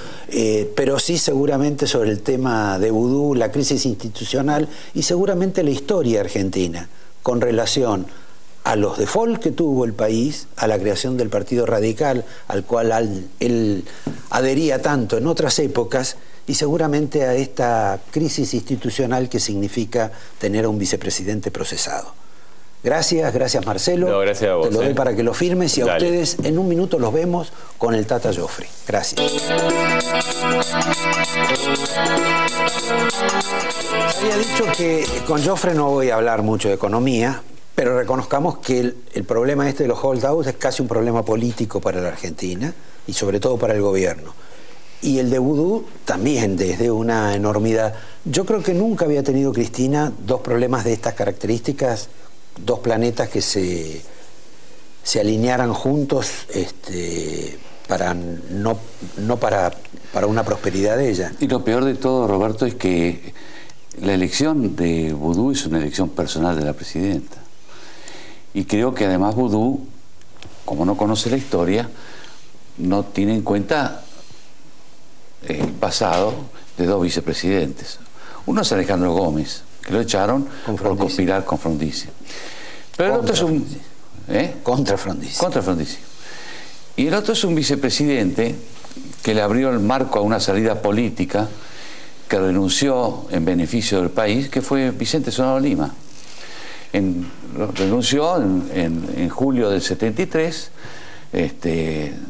pero sí seguramente sobre el tema de vudú, la crisis institucional y seguramente la historia argentina con relación a los default que tuvo el país, a la creación del Partido Radical, al cual él adhería tanto en otras épocas, y seguramente a esta crisis institucional que significa tener a un vicepresidente procesado. Gracias Marcelo. No, gracias a vos. Te lo doy para que lo firmes y a ustedes en un minuto los vemos con el Tata Joffre. Gracias. Había dicho que con Joffre no voy a hablar mucho de economía, pero reconozcamos que el problema de los holdouts es casi un problema político para la Argentina y sobre todo para el gobierno. Y el de vudú también, desde una enormidad. Yo creo que nunca había tenido Cristina dos problemas de estas características, dos planetas que se alinearan juntos para una prosperidad de ella. Y lo peor de todo, Roberto, es que la elección de Vudú es una elección personal de la presidenta. Y creo que además Vudú, como no conoce la historia, no tiene en cuenta el pasado de dos vicepresidentes. Uno es Alejandro Gómez, que lo echaron por conspirar con Frondizi. Pero el otro es un... Contra Frondizi. Contra Frondizi. Y el otro es un vicepresidente que le abrió el marco a una salida política, que renunció en beneficio del país, que fue Vicente Sonado Lima. Renunció en julio del 73,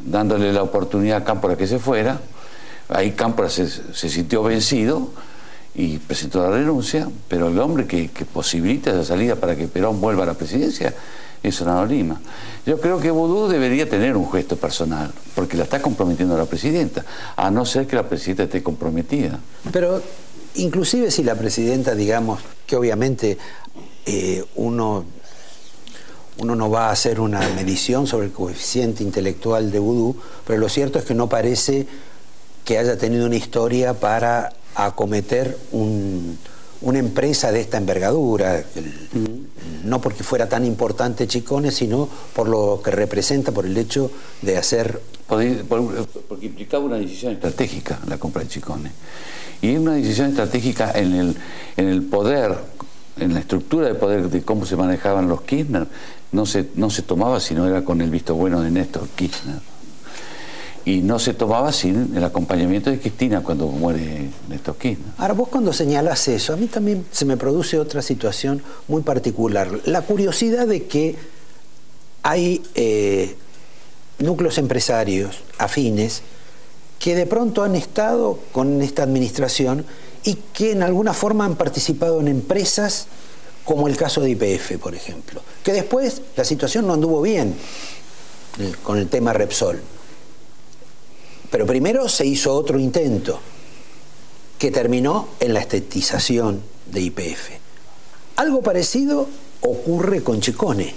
dándole la oportunidad a Cámpora que se fuera. Ahí Cámpora se sintió vencido y presentó la renuncia, pero el hombre que posibilita esa salida para que Perón vuelva a la presidencia es Sonado Lima. Yo creo que Vudú debería tener un gesto personal, porque la está comprometiendo a la presidenta, a no ser que la presidenta esté comprometida. Pero inclusive si la presidenta, digamos, que obviamente uno no va a hacer una medición sobre el coeficiente intelectual de Vudú, pero lo cierto es que no parece que haya tenido una historia para acometer una empresa de esta envergadura, no porque fuera tan importante Chicone, sino por lo que representa, por el hecho de hacer... Porque implicaba una decisión estratégica la compra de Chicone. Y una decisión estratégica en el poder, en la estructura de poder de cómo se manejaban los Kirchner, no se tomaba si no era con el visto bueno de Néstor Kirchner. Y no se tomaba sin el acompañamiento de Cristina cuando muere Néstor Kirchner. Ahora, vos cuando señalás eso, a mí también se me produce otra situación muy particular. La curiosidad de que hay núcleos empresarios afines que de pronto han estado con esta administración y que en alguna forma han participado en empresas como el caso de YPF, por ejemplo. Que después la situación no anduvo bien con el tema Repsol. Pero primero se hizo otro intento que terminó en la estetización de YPF. Algo parecido ocurre con Chicone.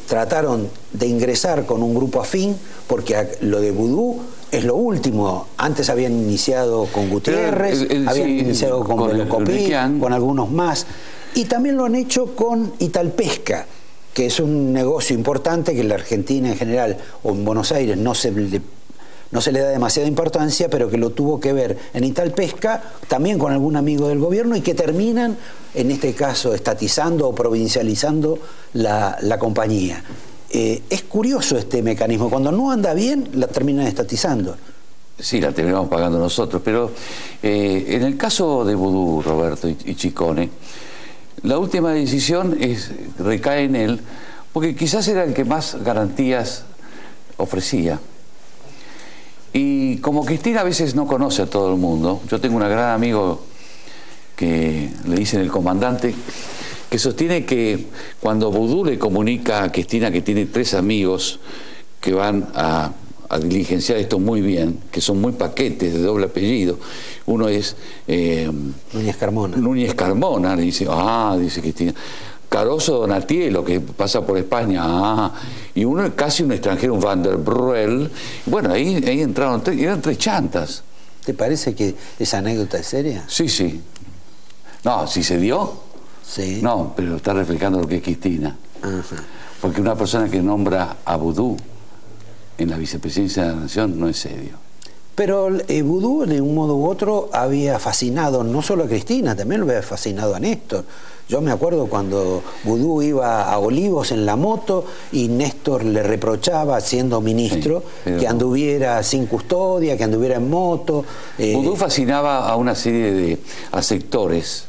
Trataron de ingresar con un grupo afín porque lo de Vudú es lo último. Antes habían iniciado con Gutiérrez, habían iniciado con Velocopí, con algunos más. Y también lo han hecho con Italpesca, que es un negocio importante que en la Argentina en general o en Buenos Aires no se le da demasiada importancia, pero que lo tuvo que ver en Italpesca, también con algún amigo del gobierno, y que terminan, en este caso, estatizando o provincializando la compañía. Es curioso este mecanismo. Cuando no anda bien, la terminan estatizando. Sí, la terminamos pagando nosotros, pero en el caso de Vudú, Roberto y Chicone, la última decisión recae en él, porque quizás era el que más garantías ofrecía. Y como Cristina a veces no conoce a todo el mundo, yo tengo un gran amigo que le dicen el comandante, que sostiene que cuando Vudú le comunica a Cristina que tiene 3 amigos que van a diligenciar esto muy bien, que son muy paquetes de doble apellido, uno es... Núñez Carmona. Núñez Carmona, le dice, dice Cristina. Caroso Donatielo, que pasa por España, y uno es casi un extranjero, un Van der Bruel. Bueno, ahí entraron, eran 3 chantas. ¿Te parece que esa anécdota es seria? Sí, sí. No, si se dio, sí. No, pero está reflejando lo que es Cristina. Ajá. Porque una persona que nombra a Vudú en la vicepresidencia de la Nación no es serio. Pero Vudú, de un modo u otro, había fascinado no solo a Cristina, también lo había fascinado a Néstor. Yo me acuerdo cuando Vudú iba a Olivos en la moto y Néstor le reprochaba, siendo ministro, que anduviera sin custodia, que anduviera en moto. Vudú fascinaba a una serie a sectores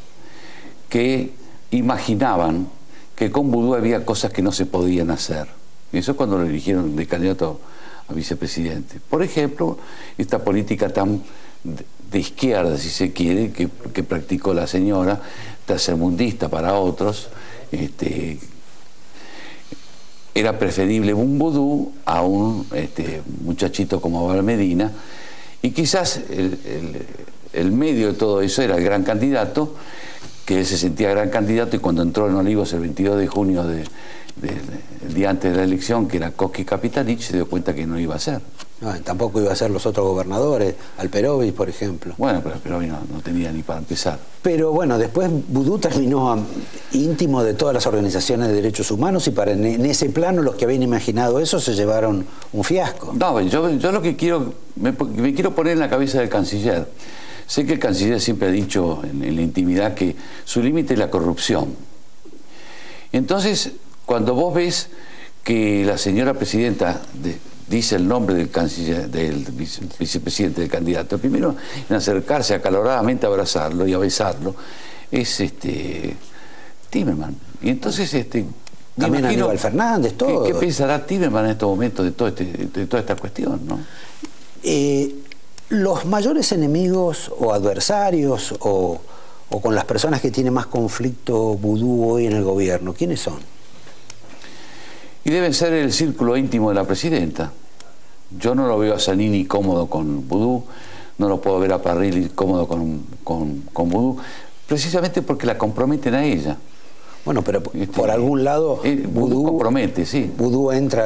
que imaginaban que con Vudú había cosas que no se podían hacer. Y eso es cuando lo eligieron de candidato a vicepresidente. Por ejemplo, esta política tan de izquierda, si se quiere, que practicó la señora, tercermundista para otros, era preferible un Vudú a un muchachito como Abel Medina, Y quizás el medio de todo eso era el gran candidato, que él se sentía gran candidato, y cuando entró en Olivos el 22 de junio el día antes de la elección, que era Koski Kapitanich, se dio cuenta que no iba a ser. No, tampoco iba a ser los otros gobernadores, Alperovich, por ejemplo. Bueno, pero Alperovich no tenía ni para empezar. Pero bueno, después Vudú terminó íntimo de todas las organizaciones de derechos humanos, y en ese plano los que habían imaginado eso se llevaron un fiasco. No, yo lo que quiero, me quiero poner en la cabeza del canciller. Sé que el canciller siempre ha dicho en la intimidad que su límite es la corrupción. Entonces, cuando vos ves que la señora presidenta dice el nombre del canciller, del vicepresidente, del candidato, primero en acercarse acaloradamente a abrazarlo y a besarlo, es Timerman. Y entonces también Aníbal Fernández, todo. ¿Qué pensará Timerman en estos momentos de toda esta cuestión, no? Los mayores enemigos o adversarios o con las personas que tienen más conflicto Vudú hoy en el gobierno, ¿quiénes son? Y deben ser el círculo íntimo de la presidenta. Yo no lo veo a Zanini cómodo con Vudú, no lo puedo ver a Parrilli cómodo con Vudú, precisamente porque la comprometen a ella. Bueno, pero por algún lado Vudú compromete, sí. Vudú entra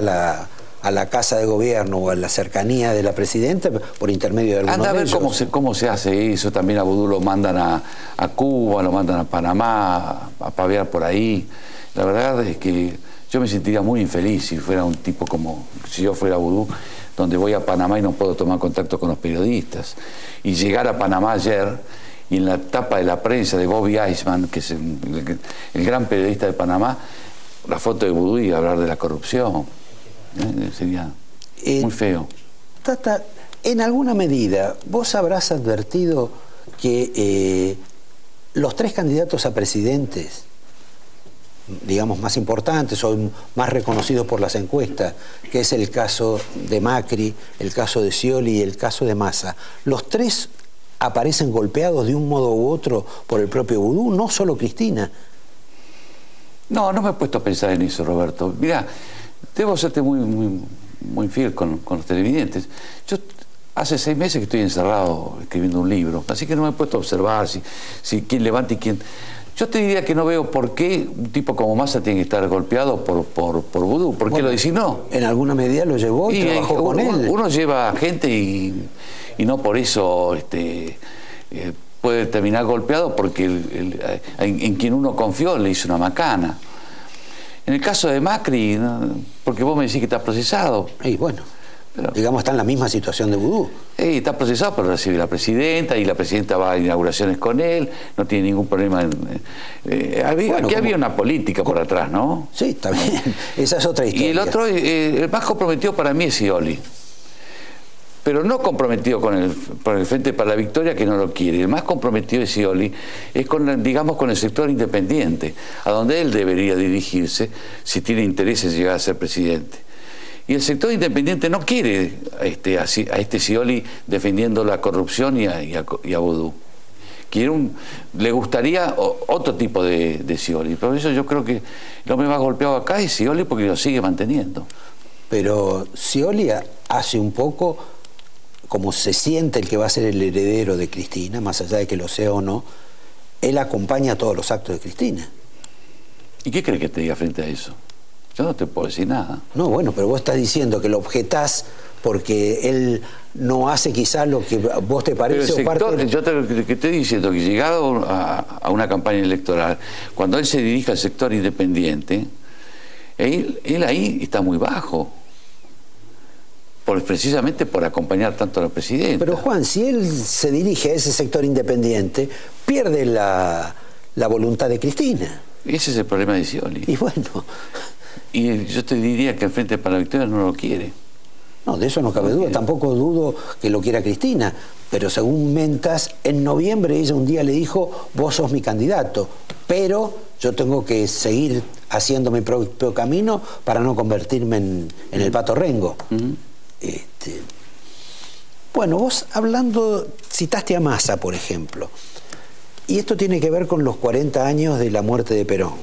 a la casa de gobierno o a la cercanía de la presidenta por intermedio de algunos Anda a ver de ellos. cómo se hace eso. También a Vudú lo mandan a Cuba, lo mandan a Panamá, a pavear por ahí. La verdad es que yo me sentiría muy infeliz si fuera un tipo como, si yo fuera Vudú, donde voy a Panamá y no puedo tomar contacto con los periodistas. Y llegar a Panamá ayer, y en la tapa de la prensa de Bobby Eisman, que es el gran periodista de Panamá, la foto de Vudú y hablar de la corrupción. Sería muy feo. Tata, en alguna medida, vos habrás advertido que los tres candidatos a presidentes, digamos, más importantes o más reconocidos por las encuestas, que es el caso de Macri, el caso de Scioli y el caso de Massa, los tres aparecen golpeados de un modo u otro por el propio Vudú, no solo Cristina. No me he puesto a pensar en eso, Roberto. Mirá, debo serte muy fiel con los televidentes. Yo hace 6 meses que estoy encerrado escribiendo un libro, así que no me he puesto a observar si quién levanta y quién... Yo te diría que no veo por qué un tipo como Massa tiene que estar golpeado por Vudú. ¿Por qué lo designó? En alguna medida lo llevó y trabajó con él. Uno lleva gente y no por eso puede terminar golpeado porque en quien uno confió le hizo una macana. En el caso de Macri, porque vos me decís que está procesado. Y bueno, pero, digamos, está en la misma situación de Vudú. Está procesado, pero recibe la presidenta y la presidenta va a inauguraciones con él, no tiene ningún problema. Aquí había una política por atrás, ¿no? Sí, está bien. Esa es otra historia. Y el otro, el más comprometido para mí es Scioli. Pero no comprometido por el Frente para la Victoria, que no lo quiere. El más comprometido de Scioli es digamos, con el sector independiente, a donde él debería dirigirse si tiene interés en llegar a ser presidente. Y el sector independiente no quiere a este Scioli defendiendo la corrupción y a Vudú. Le gustaría otro tipo de Scioli. Por eso yo creo que el hombre más golpeado acá es Scioli, porque lo sigue manteniendo. Pero Scioli hace un poco, como se siente el que va a ser el heredero de Cristina, más allá de que lo sea o no, él acompaña todos los actos de Cristina. ¿Y qué crees que te diga frente a eso? Yo no te puedo decir nada. No, bueno, pero vos estás diciendo que lo objetás porque él no hace quizás lo que vos te parece. Pero el sector, yo te estoy diciendo que llegado a una campaña electoral, cuando él se dirige al sector independiente, él ahí está muy bajo. Precisamente por acompañar tanto a la presidenta. Pero Juan, si él se dirige a ese sector independiente, pierde la voluntad de Cristina. Ese es el problema de Scioli. Y bueno. Y yo te diría que el Frente para la Victoria no lo quiere. No, de eso no cabe duda. Tampoco dudo que lo quiera Cristina. Pero según Mentas, en noviembre ella un día le dijo, vos sos mi candidato, pero yo tengo que seguir haciendo mi propio camino para no convertirme en el Pato Rengo. Bueno, vos citaste a Massa, por ejemplo, y esto tiene que ver con los 40 años de la muerte de Perón,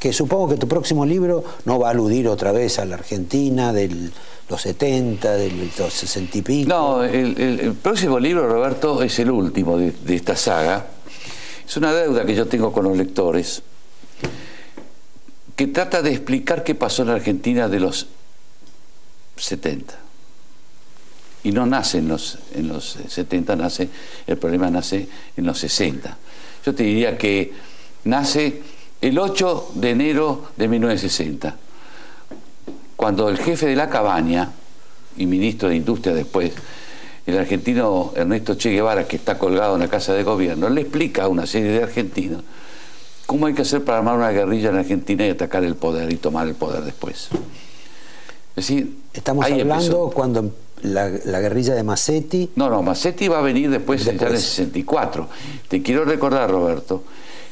que supongo que tu próximo libro no va a aludir otra vez a la Argentina de los 70, de los 60 y pico. No, el próximo libro, Roberto, es el último de esta saga. Es una deuda que yo tengo con los lectores, que trata de explicar qué pasó en la Argentina de los 70. Y no nace en los 70, el problema nace en los 60. Yo te diría que nace el 8 de enero de 1960, cuando el jefe de la Cabaña y ministro de Industria después, el argentino Ernesto Che Guevara, que está colgado en la Casa de Gobierno, le explica a una serie de argentinos cómo hay que hacer para armar una guerrilla en Argentina y atacar el poder y tomar el poder después. Es decir, estamos hablando empezó. Cuando la guerrilla de Massetti. No, Massetti va a venir después. Ya en el 64. Te quiero recordar, Roberto,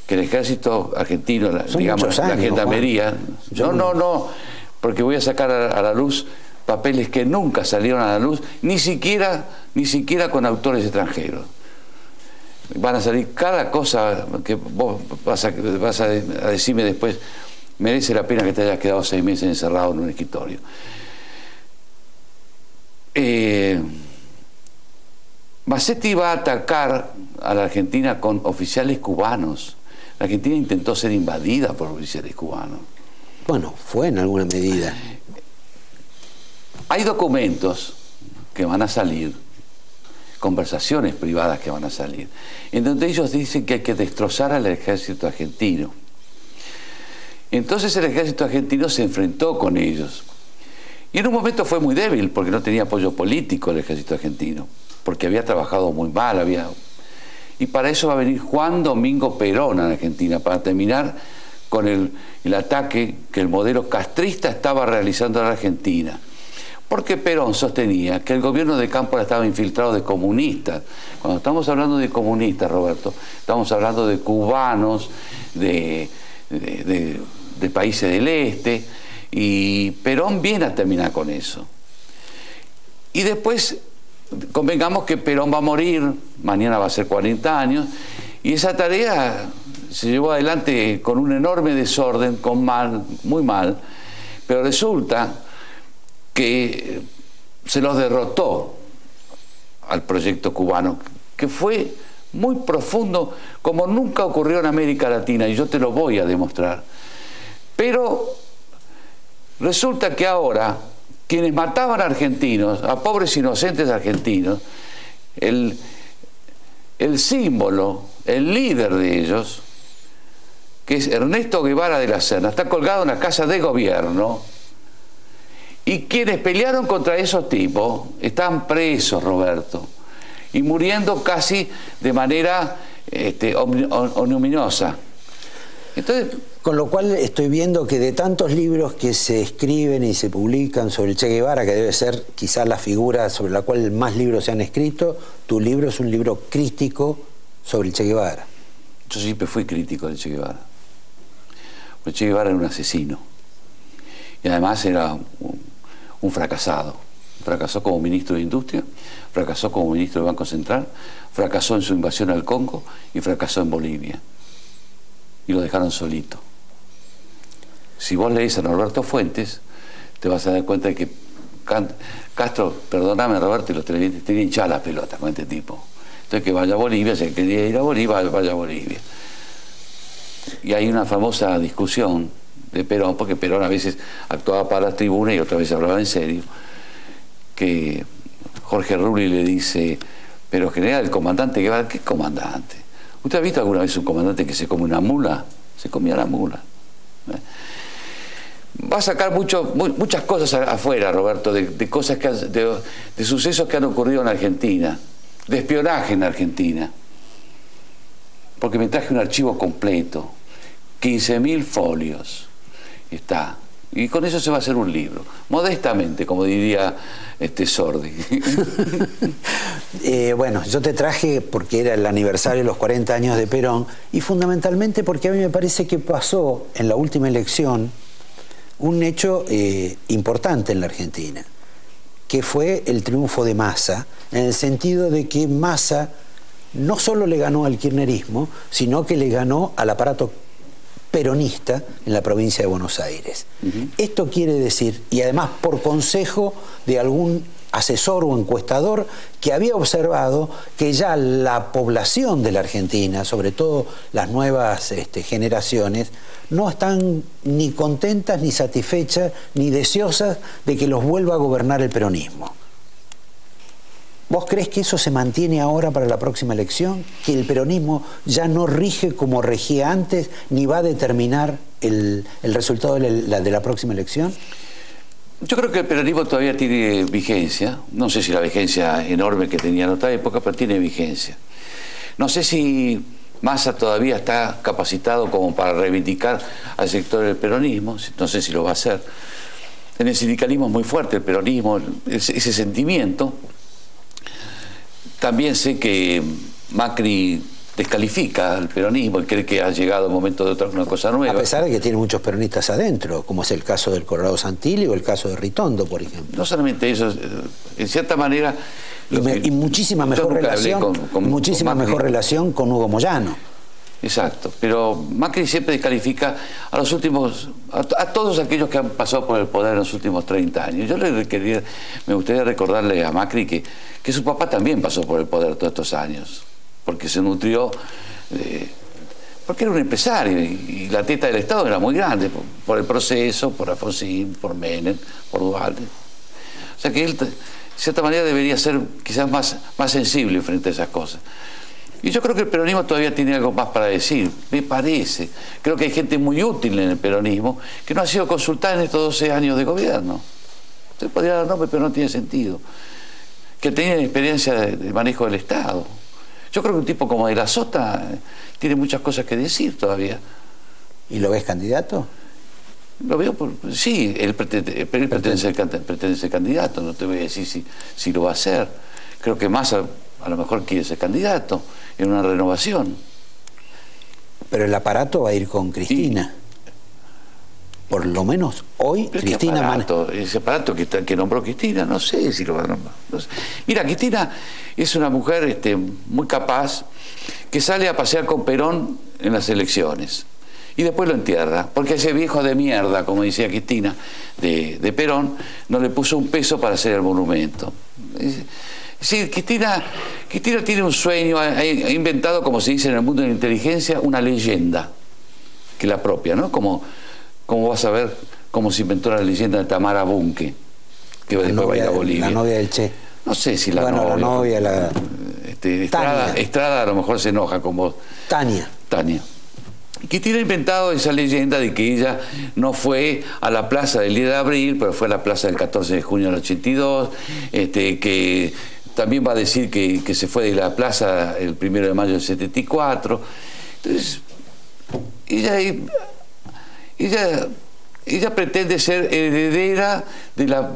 que el ejército argentino, digamos, la gendarmería. No, porque voy a sacar a la luz papeles que nunca salieron a la luz, ni siquiera con autores extranjeros. Van a salir cada cosa que vos vas a decirme después, merece la pena que te hayas quedado 6 meses encerrado en un escritorio. Massetti va a atacar a la Argentina con oficiales cubanos. La Argentina intentó ser invadida por oficiales cubanos. Bueno, fue en alguna medida. Hay documentos que van a salir, conversaciones privadas que van a salir, en donde ellos dicen que hay que destrozar al ejército argentino. Entonces el ejército argentino se enfrentó con ellos. Y en un momento fue muy débil, porque no tenía apoyo político el ejército argentino, porque había trabajado muy mal, y para eso va a venir Juan Domingo Perón a la Argentina, para terminar con el ataque que el modelo castrista estaba realizando a la Argentina. Porque Perón sostenía que el gobierno de Cámpora estaba infiltrado de comunistas. Cuando estamos hablando de comunistas, Roberto, estamos hablando de cubanos, de países del este, y Perón viene a terminar con eso. Y después, convengamos que Perón va a morir, mañana va a ser 40 años, y esa tarea se llevó adelante con un enorme desorden, muy mal, pero resulta que se los derrotó al proyecto cubano, que fue muy profundo, como nunca ocurrió en América Latina, y yo te lo voy a demostrar. Pero resulta que ahora, quienes mataban a argentinos, a pobres inocentes argentinos, el símbolo, el líder de ellos, que es Ernesto Guevara de la Serna, está colgado en la Casa de Gobierno. Y quienes pelearon contra esos tipos están presos, Roberto, y muriendo casi de manera ominosa. Entonces, con lo cual estoy viendo que de tantos libros que se escriben y se publican sobre el Che Guevara, que debe ser quizás la figura sobre la cual más libros se han escrito, tu libro es un libro crítico sobre el Che Guevara. Yo siempre fui crítico del Che Guevara. El Che Guevara era un asesino. Y además era un fracasado. Fracasó como ministro de Industria, fracasó como ministro del Banco Central, fracasó en su invasión al Congo y fracasó en Bolivia. Y lo dejaron solito. Si vos lees a Norberto Fuentes, te vas a dar cuenta de que Castro, perdóname Roberto, y los televidentes tenían hinchadas las pelotas con este tipo. Entonces que vaya a Bolivia, si quería ir a Bolivia, vaya a Bolivia. Y hay una famosa discusión de Perón, porque Perón a veces actuaba para las tribunas y otras veces hablaba en serio, que Jorge Rulli le dice, pero general, el comandante Guevara, ¿qué comandante? ¿Usted ha visto alguna vez un comandante que se come una mula? Se comía la mula. Va a sacar muchas cosas afuera, Roberto, de cosas de sucesos que han ocurrido en Argentina, de espionaje en Argentina, porque me traje un archivo completo, 15.000 folios, está, y con eso se va a hacer un libro, modestamente, como diría Sordi. Bueno, yo te traje porque era el aniversario de los 40 años de Perón, y fundamentalmente porque a mí me parece que pasó en la última elección un hecho importante en la Argentina, que fue el triunfo de Massa, en el sentido de que Massa no solo le ganó al kirchnerismo, sino que le ganó al aparato peronista en la provincia de Buenos Aires. Esto quiere decir, y además por consejo de algún asesor o encuestador que había observado que ya la población de la Argentina, sobre todo las nuevas generaciones, no están ni contentas, ni satisfechas, ni deseosas de que los vuelva a gobernar el peronismo. ¿Vos crees que eso se mantiene ahora para la próxima elección? ¿Que el peronismo ya no rige como regía antes, ni va a determinar el resultado de la próxima elección? Yo creo que el peronismo todavía tiene vigencia. No sé si la vigencia enorme que tenía en otra época, pero tiene vigencia. No sé si Massa todavía está capacitado como para reivindicar al sector del peronismo. No sé si lo va a hacer. En el sindicalismo es muy fuerte el peronismo, ese sentimiento. También sé que Macri descalifica al peronismo y cree que ha llegado el momento de otra una cosa nueva. A pesar de que tiene muchos peronistas adentro, como es el caso del Colorado Santilli o el caso de Ritondo, por ejemplo. No solamente eso, en cierta manera... Y muchísima mejor relación con Hugo Moyano. Exacto, pero Macri siempre descalifica a los últimos, a todos aquellos que han pasado por el poder en los últimos 30 años. Yo me gustaría recordarle a Macri que su papá también pasó por el poder todos estos años, porque se nutrió, porque era un empresario y la teta del Estado era muy grande, por el proceso, por Alfonsín, por Menem, por Duhalde. O sea que él, de cierta manera, debería ser quizás más sensible frente a esas cosas. Y yo creo que el peronismo todavía tiene algo más para decir, me parece. Creo que hay gente muy útil en el peronismo que no ha sido consultada en estos 12 años de gobierno. Usted podría dar nombre, pero no tiene sentido. Que tenían experiencia de manejo del Estado. Yo creo que un tipo como De la Sota tiene muchas cosas que decir todavía. ¿Y lo ves candidato? Lo veo sí, él pretende ser candidato, no te voy a decir si lo va a hacer. Creo que Massa a lo mejor quiere ser candidato en una renovación. Pero el aparato va a ir con Cristina. Por lo menos hoy Cristina... Ese aparato que nombró Cristina, no sé si lo va a nombrar. No sé. Mira, Cristina es una mujer muy capaz que sale a pasear con Perón en las elecciones y después lo entierra, porque ese viejo de mierda, como decía Cristina, de Perón, no le puso un peso para hacer el monumento. Sí, Cristina tiene un sueño, ha inventado, como se dice en el mundo de la inteligencia, una leyenda que la propia, ¿no? Como vas a ver cómo se inventó la leyenda de Tamara Bunke, que después va a ir a Bolivia. La novia del Che. No sé si la novia... Estrada a lo mejor se enoja con vos. Tania. Cristina ha inventado esa leyenda de que ella no fue a la plaza del 10 de abril, pero fue a la plaza del 14 de junio del 82, que también va a decir que se fue de la plaza el 1 de mayo del 74. Entonces, ella pretende ser heredera de la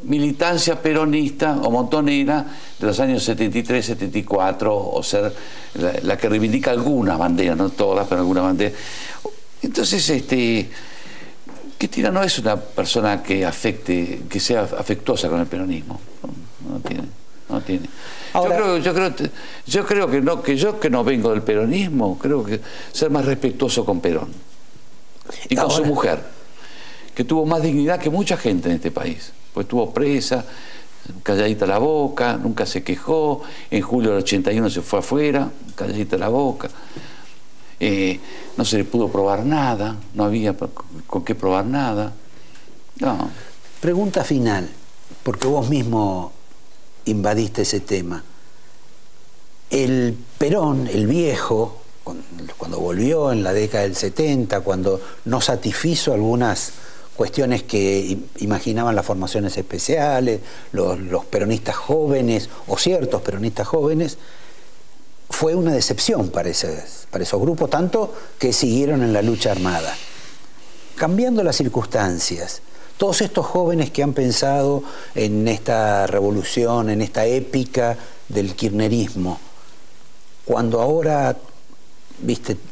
militancia peronista o montonera de los años 73, 74, o ser la que reivindica algunas banderas, no todas, pero algunas banderas. Entonces, Cristina no es una persona que sea afectuosa con el peronismo. No tiene. Ahora, yo creo que no vengo del peronismo, creo que ser más respetuoso con Perón y con su mujer, que tuvo más dignidad que mucha gente en este país, pues estuvo presa, calladita la boca, nunca se quejó, en julio del 81 se fue afuera, calladita la boca, no se le pudo probar nada, no había con qué probar nada. No. Pregunta final, porque vos mismo invadiste ese tema. El Perón, el viejo, cuando volvió en la década del 70, cuando no satisfizo algunas cuestiones que imaginaban las formaciones especiales, los peronistas jóvenes o ciertos peronistas jóvenes, fue una decepción para esos grupos, tanto que siguieron en la lucha armada. Cambiando las circunstancias, todos estos jóvenes que han pensado en esta revolución, en esta épica del kirchnerismo, cuando ahora,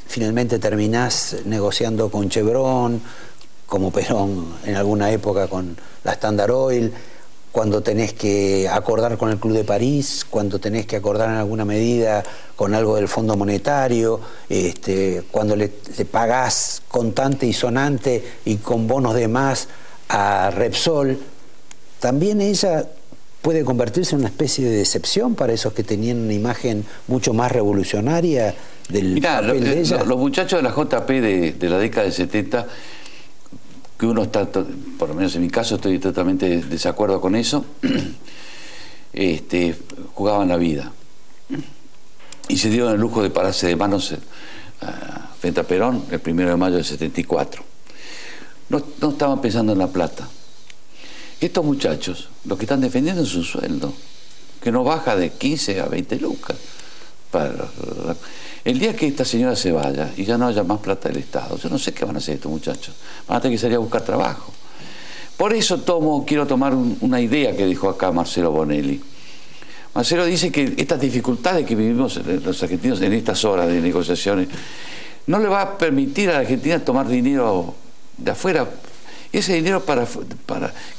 finalmente terminás negociando con Chevron, como Perón en alguna época con la Standard Oil, cuando tenés que acordar con el Club de París, cuando tenés que acordar en alguna medida con algo del Fondo Monetario, cuando le pagás contante y sonante y con bonos de más a Repsol, también ella puede convertirse en una especie de decepción para esos que tenían una imagen mucho más revolucionaria del papel de ella. Los muchachos de la JP de la década del 70, que uno está, por lo menos en mi caso estoy totalmente de desacuerdo con eso, jugaban la vida y se dieron el lujo de pararse de manos frente a Perón el 1 de mayo del 74. No estaban pensando en la plata. Estos muchachos lo que están defendiendo es un sueldo que no baja de 15 a 20 lucas. El día que esta señora se vaya y ya no haya más plata del Estado, yo no sé qué van a hacer estos muchachos. Van a tener que salir a buscar trabajo. Por eso quiero tomar una idea que dijo acá Marcelo Bonelli. Marcelo dice que estas dificultades que vivimos los argentinos en estas horas de negociaciones no le va a permitir a la Argentina tomar dinero de afuera. Ese dinero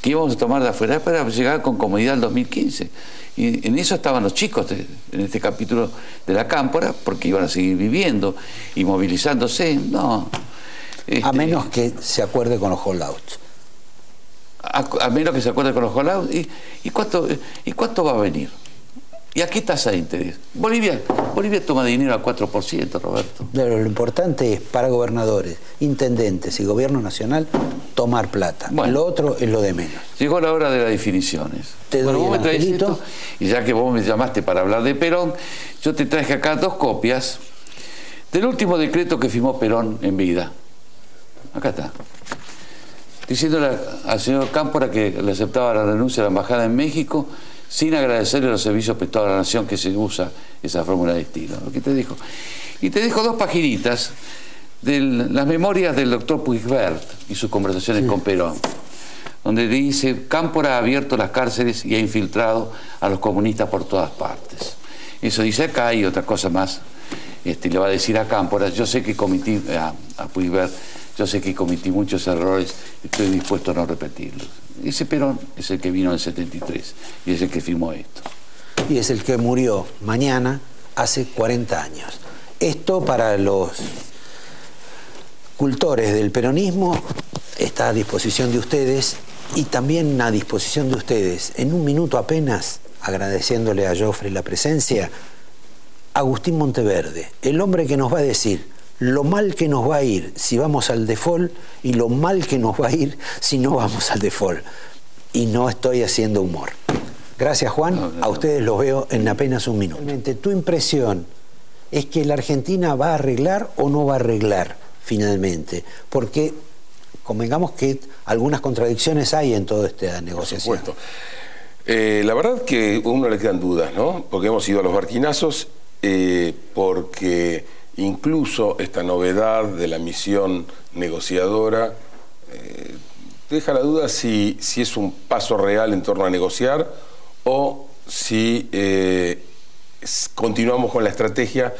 que íbamos a tomar de afuera es para llegar con comodidad al 2015. Y en eso estaban los chicos en este capítulo de la Cámpora, porque iban a seguir viviendo y movilizándose. No. A menos que se acuerde con los holdouts. A menos que se acuerde con los holdouts. ¿Y cuánto va a venir? ¿Y a qué tasa de interés? Bolivia toma dinero al 4%, Roberto. Pero lo importante es, para gobernadores, intendentes y gobierno nacional, tomar plata. Bueno, lo otro es lo de menos. Llegó la hora de las definiciones. Te doy vos el me traes angelito. esto, y ya que vos me llamaste para hablar de Perón, yo te traje acá 2 copias del último decreto que firmó Perón en vida. Acá está. Diciéndole al señor Cámpora que le aceptaba la renuncia a la embajada en México sin agradecerle los servicios prestados a la nación, que se usa esa fórmula de estilo. Lo que te dijo. Y te dejo 2 paginitas de las memorias del doctor Puigvert y sus conversaciones con Perón, donde dice: Cámpora ha abierto las cárceles y ha infiltrado a los comunistas por todas partes. Eso dice acá, y otra cosa más le va a decir a Cámpora: yo sé que cometí, a Puigvert, yo sé que cometí muchos errores, estoy dispuesto a no repetirlos. Ese Perón es el que vino en el 73 y es el que firmó esto. Y es el que murió mañana hace 40 años. Esto, para los cultores del peronismo, está a disposición de ustedes, y también a disposición de ustedes, en un minuto apenas, agradeciéndole a Joffre la presencia, Agustín Monteverde, el hombre que nos va a decir lo mal que nos va a ir si vamos al default y lo mal que nos va a ir si no vamos al default. Y no estoy haciendo humor. Gracias, Juan. A ustedes los veo en apenas un minuto. ¿Tu impresión es que la Argentina va a arreglar o no va a arreglar finalmente? Porque convengamos que algunas contradicciones hay en toda esta negociación. Por supuesto. La verdad que a uno le quedan dudas, ¿no? Porque hemos ido a los barquinazos, porque incluso esta novedad de la misión negociadora deja la duda si es un paso real en torno a negociar o si continuamos con la estrategia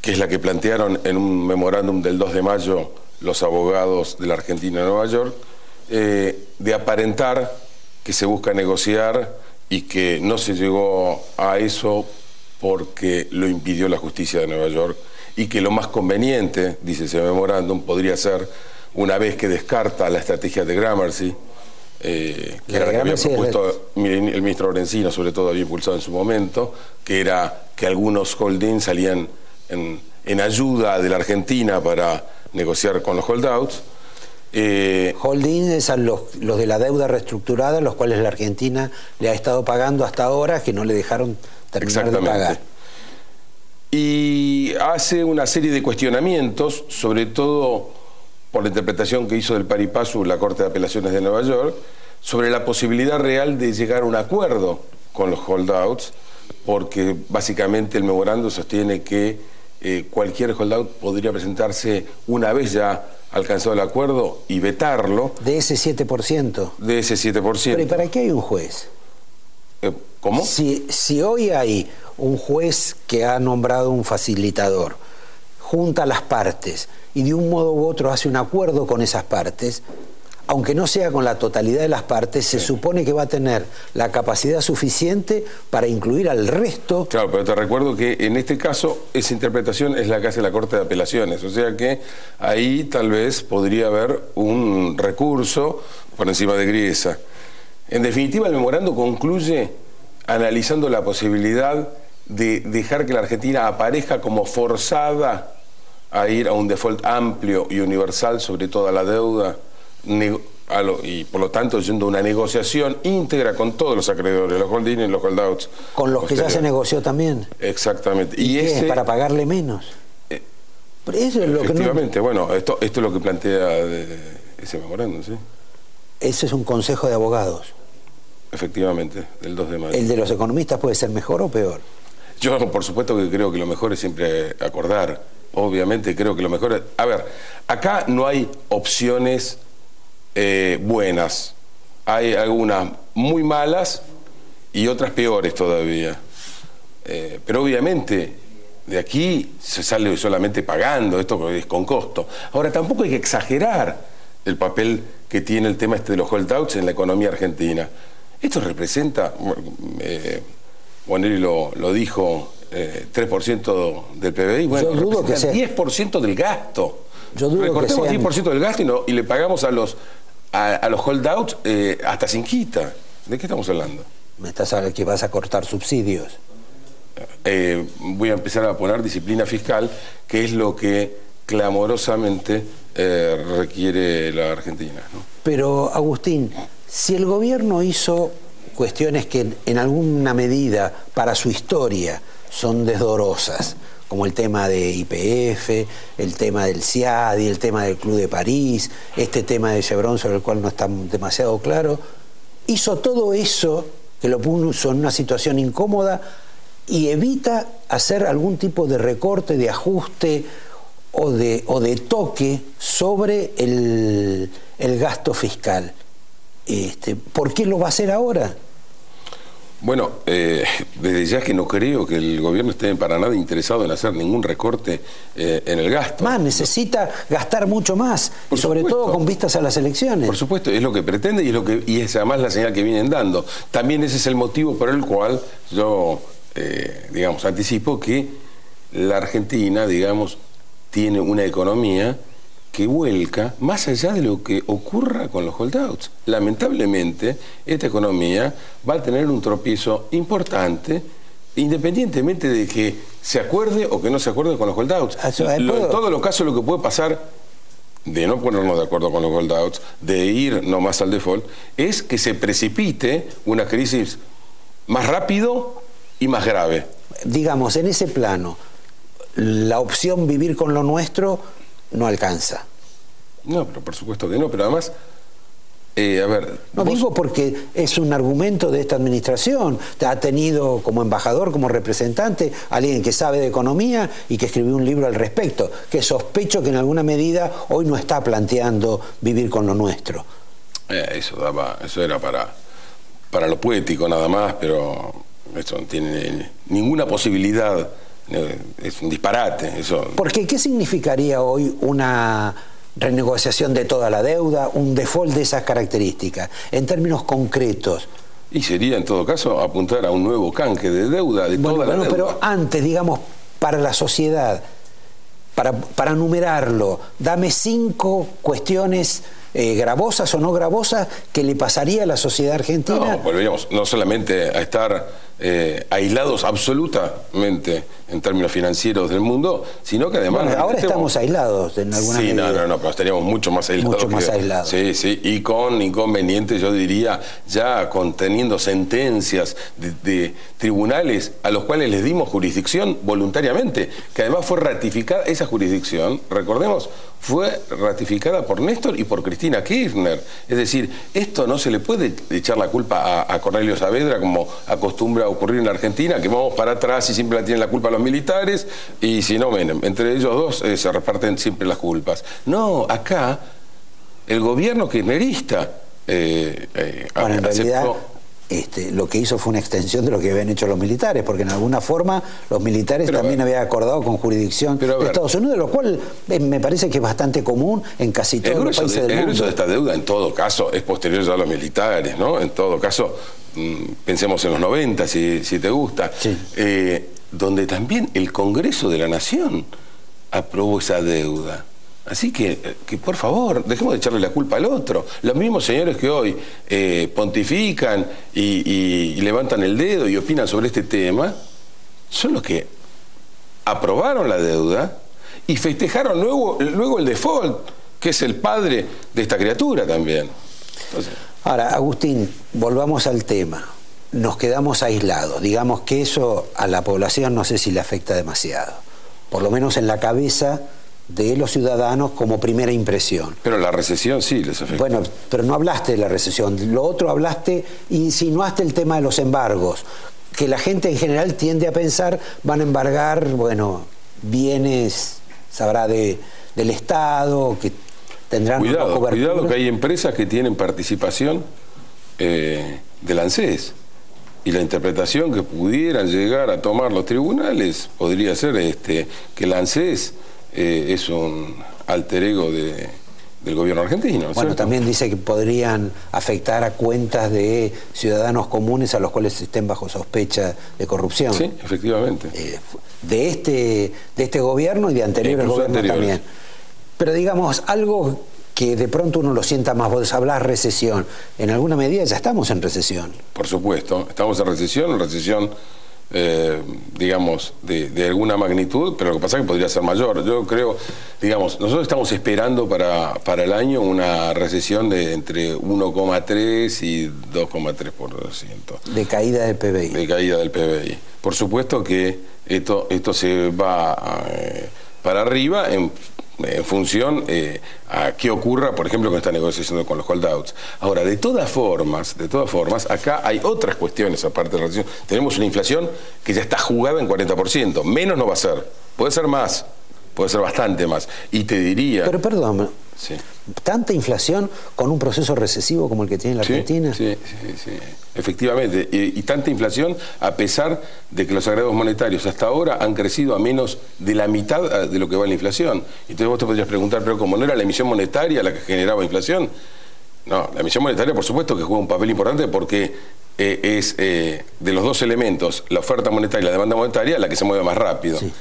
que es la que plantearon en un memorándum del 2 de mayo los abogados de la Argentina en Nueva York, de aparentar que se busca negociar y que no se llegó a eso porque lo impidió la justicia de Nueva York, y que lo más conveniente, dice ese memorándum, podría ser, una vez que descarta la estrategia de Gramercy, que era la que había propuesto el ministro Lorenzino, sobre todo había impulsado en su momento, que era que algunos holdings salían en ayuda de la Argentina para negociar con los holdouts. Holdings son los de la deuda reestructurada, los cuales la Argentina le ha estado pagando hasta ahora, que no le dejaron terminar de pagar. Y hace una serie de cuestionamientos, sobre todo por la interpretación que hizo del pari passu la Corte de Apelaciones de Nueva York, sobre la posibilidad real de llegar a un acuerdo con los holdouts, porque básicamente el memorando sostiene que cualquier holdout podría presentarse una vez ya alcanzado el acuerdo y vetarlo. ¿De ese 7%? De ese 7%. Pero ¿y para qué hay un juez? ¿Cómo? Si hoy hay un juez que ha nombrado un facilitador, junta las partes y de un modo u otro hace un acuerdo con esas partes, aunque no sea con la totalidad de las partes, se supone que va a tener la capacidad suficiente para incluir al resto. Claro, pero te recuerdo que en este caso esa interpretación es la que hace la Corte de Apelaciones, o sea que ahí tal vez podría haber un recurso por encima de Griesa. En definitiva, el memorando concluye analizando la posibilidad de dejar que la Argentina aparezca como forzada a ir a un default amplio y universal sobre toda la deuda, y por lo tanto yendo a una negociación íntegra con todos los acreedores, los holding y los holdouts. Con los que ya se negoció también. Exactamente. ¿Y qué es? ¿Para pagarle menos? Pero eso es lo efectivamente, que no... bueno, esto es lo que plantea ese memorándum, ¿sí? Ese es un consejo de abogados. Efectivamente, del 2 de mayo. ¿El de los economistas puede ser mejor o peor? Yo, por supuesto que creo que lo mejor es siempre acordar. Obviamente creo que lo mejor es... A ver, acá no hay opciones buenas. Hay algunas muy malas y otras peores todavía. Pero obviamente de aquí se sale solamente pagando, esto es con costo. Ahora, tampoco hay que exagerar el papel que tiene el tema de los holdouts en la economía argentina. Esto representa, Bonelli lo dijo, 3% del PBI, bueno, yo dudo que sea 10% del gasto. Yo dudo Recortemos que 10% del gasto y le pagamos a los holdouts hasta sin quita. ¿De qué estamos hablando? Me estás hablando que vas a cortar subsidios. Voy a empezar a poner disciplina fiscal, que es lo que clamorosamente requiere la Argentina, ¿no? Pero, Agustín, si el gobierno hizo cuestiones que en alguna medida para su historia son desdorosas, como el tema de YPF, el tema del CIADI, el tema del Club de París, este tema de Chevron sobre el cual no está demasiado claro, hizo todo eso que lo puso en una situación incómoda y evita hacer algún tipo de recorte, de ajuste o de toque sobre el gasto fiscal. ¿Por qué lo va a hacer ahora? Bueno, desde ya que no creo que el gobierno esté para nada interesado en hacer ningún recorte en el gasto. Más, necesita gastar mucho más, y sobre todo con vistas a las elecciones. Por supuesto, es lo que pretende y es además la señal que vienen dando. También ese es el motivo por el cual yo, digamos, anticipo que la Argentina, digamos, tiene una economía que vuelca más allá de lo que ocurra con los holdouts. Lamentablemente, esta economía va a tener un tropiezo importante, independientemente de que se acuerde o que no se acuerde con los holdouts. En todos los casos lo que puede pasar, de no ponernos de acuerdo con los holdouts, de ir nomás al default, es que se precipite una crisis más rápido y más grave. Digamos, en ese plano, la opción vivir con lo nuestro no alcanza. No, pero por supuesto que no, pero además, a ver... No digo porque es un argumento de esta administración. Ha tenido como embajador, como representante, alguien que sabe de economía y que escribió un libro al respecto, que sospecho que en alguna medida hoy no está planteando vivir con lo nuestro. Eso era para lo poético nada más, pero eso no tiene ninguna posibilidad. Es un disparate eso. Porque ¿qué significaría hoy una renegociación de toda la deuda, un default de esas características, en términos concretos? Y sería en todo caso apuntar a un nuevo canje de deuda, de toda la deuda. Pero antes, digamos, para la sociedad, para numerarlo, dame 5 cuestiones gravosas o no gravosas que le pasaría a la sociedad argentina. No, volveríamos no solamente a estar aislados absolutamente en términos financieros del mundo, sino que además... Bueno, ahora estamos aislados en alguna medida. Sí, no, pero estaríamos mucho más aislados. Mucho más aislados. Sí, sí, y con inconvenientes, yo diría, ya conteniendo sentencias de tribunales a los cuales les dimos jurisdicción voluntariamente, que además fue ratificada, esa jurisdicción, recordemos, fue ratificada por Néstor y por Cristina Kirchner. Es decir, esto no se le puede echar la culpa a Cornelio Saavedra, como acostumbra a ocurrir en la Argentina, que vamos para atrás y siempre la tienen la culpa los militares, y si no, entre ellos dos se reparten siempre las culpas. No, acá el gobierno kirchnerista bueno, en realidad lo que hizo fue una extensión de lo que habían hecho los militares, porque en alguna forma los militares también habían acordado con jurisdicción de Estados Unidos, lo cual me parece que es bastante común en casi todos los países del mundo. El grueso de esta deuda, en todo caso, es posterior ya a los militares, ¿no? En todo caso, pensemos en los 90, si te gusta, sí. Donde también el Congreso de la Nación aprobó esa deuda. Así que por favor, dejemos de echarle la culpa al otro. Los mismos señores que hoy pontifican y levantan el dedo y opinan sobre este tema, son los que aprobaron la deuda y festejaron luego el default, que es el padre de esta criatura también. Entonces, ahora, Agustín, volvamos al tema. Nos quedamos aislados. Digamos que eso a la población no sé si le afecta demasiado. Por lo menos en la cabeza de los ciudadanos como primera impresión. Pero la recesión sí les afecta. Bueno, pero no hablaste de la recesión. Lo otro hablaste, insinuaste el tema de los embargos, que la gente en general tiende a pensar van a embargar, bueno, bienes, sabrá, del Estado, que tendrán una cobertura. Cuidado que hay empresas que tienen participación del ANSES. Y la interpretación que pudieran llegar a tomar los tribunales podría ser que el ANSES es un alter ego del gobierno argentino. Bueno, también dice que podrían afectar a cuentas de ciudadanos comunes a los cuales estén bajo sospecha de corrupción. Sí, efectivamente. De este gobierno y de anteriores gobiernos también. Pero digamos, algo que de pronto uno lo sienta más, vos hablás recesión, en alguna medida ya estamos en recesión. Por supuesto, estamos en recesión, digamos, de alguna magnitud, pero lo que pasa es que podría ser mayor. Yo creo, digamos, nosotros estamos esperando para el año una recesión de entre 1,3 y 2,3%. De caída del PBI. De caída del PBI. Por supuesto que esto se va para arriba en función a qué ocurra, por ejemplo, con esta negociación con los holdouts. Ahora, de todas formas, acá hay otras cuestiones aparte de la recesión. Tenemos una inflación que ya está jugada en 40%. Menos no va a ser. Puede ser más. Puede ser bastante más. Y te diría... Pero perdón, sí. ¿Tanta inflación con un proceso recesivo como el que tiene la Argentina? Sí, efectivamente. Y tanta inflación a pesar de que los agregados monetarios hasta ahora han crecido a menos de la mitad de lo que va la inflación. Entonces vos te podrías preguntar, pero como no era la emisión monetaria la que generaba inflación, no, la emisión monetaria por supuesto que juega un papel importante porque es de los dos elementos, la oferta monetaria y la demanda monetaria, la que se mueve más rápido. Sí.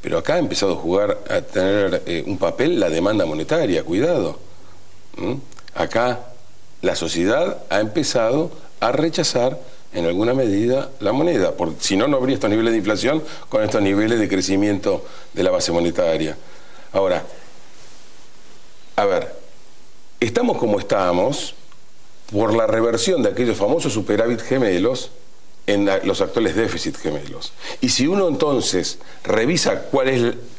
Pero acá ha empezado a tener un papel la demanda monetaria, cuidado. Acá la sociedad ha empezado a rechazar en alguna medida la moneda, porque si no, no habría estos niveles de inflación con estos niveles de crecimiento de la base monetaria. Ahora, a ver, estamos como estamos por la reversión de aquellos famosos superávit gemelos en los actuales déficits gemelos. Y si uno entonces revisa